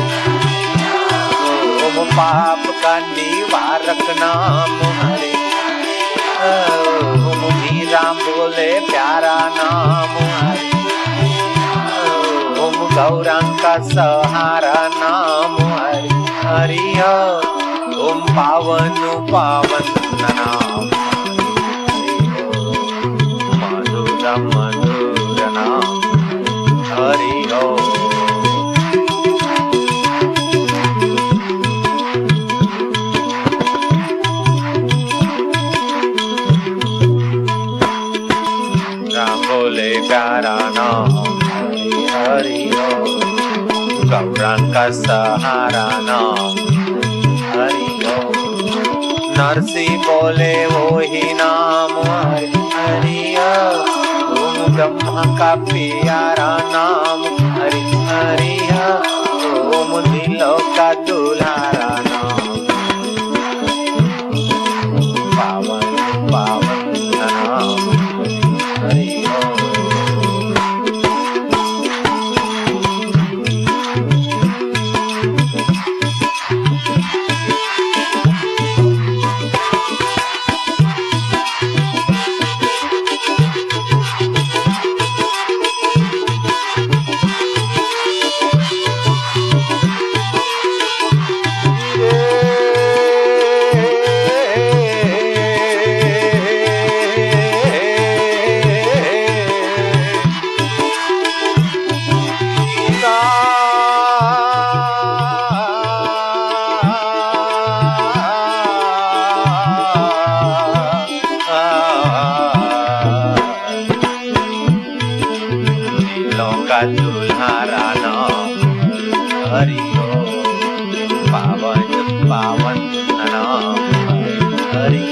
ओम पाप का निवारक नाम हरि ओम मीरा बोले प्यारा नाम हरि ओम गौरांग का सहारा नाम हरि हरि ओम पावन पावन नाम मधुर मधुर नाम हरि राम बोले प्यारा नाम हरि गौरांग का सहारा नाम हरि नरसी बोले वो ही नाम हरि ओम ब्रह्मा का प्यारा नाम हरि हरि ओम दिलों का दुल्हारा नाम पावन पावन नाम हरि दुल्हारा नाम हरि पावन पावन नाम हरि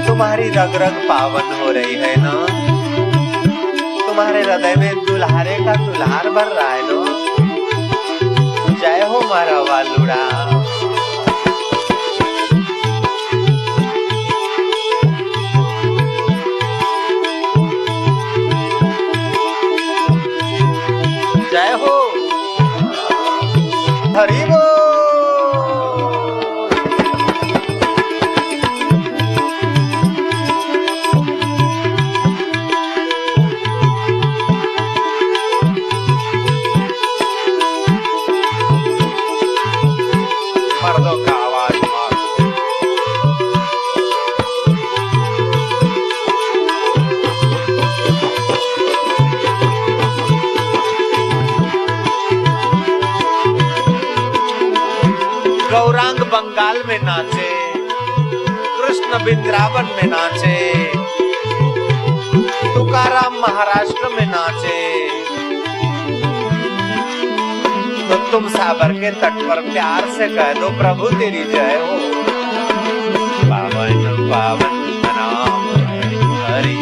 तुम्हारी रग रग पावन हो रही है ना तुम्हारे हृदय में दुल्हारे का दुल्हार भर रहा है ना जय हो मारा वालुड़ा जय हो हरि बोल मर्दों का आवाज मार गौरांग बंगाल में नाचे कृष्ण वृंदावन में नाचे तुकाराम महाराष्ट्र में नाचे तो तुम साबर के तट पर प्यार से कह दो प्रभु तेरी जय हो पावन पावन नाम हरि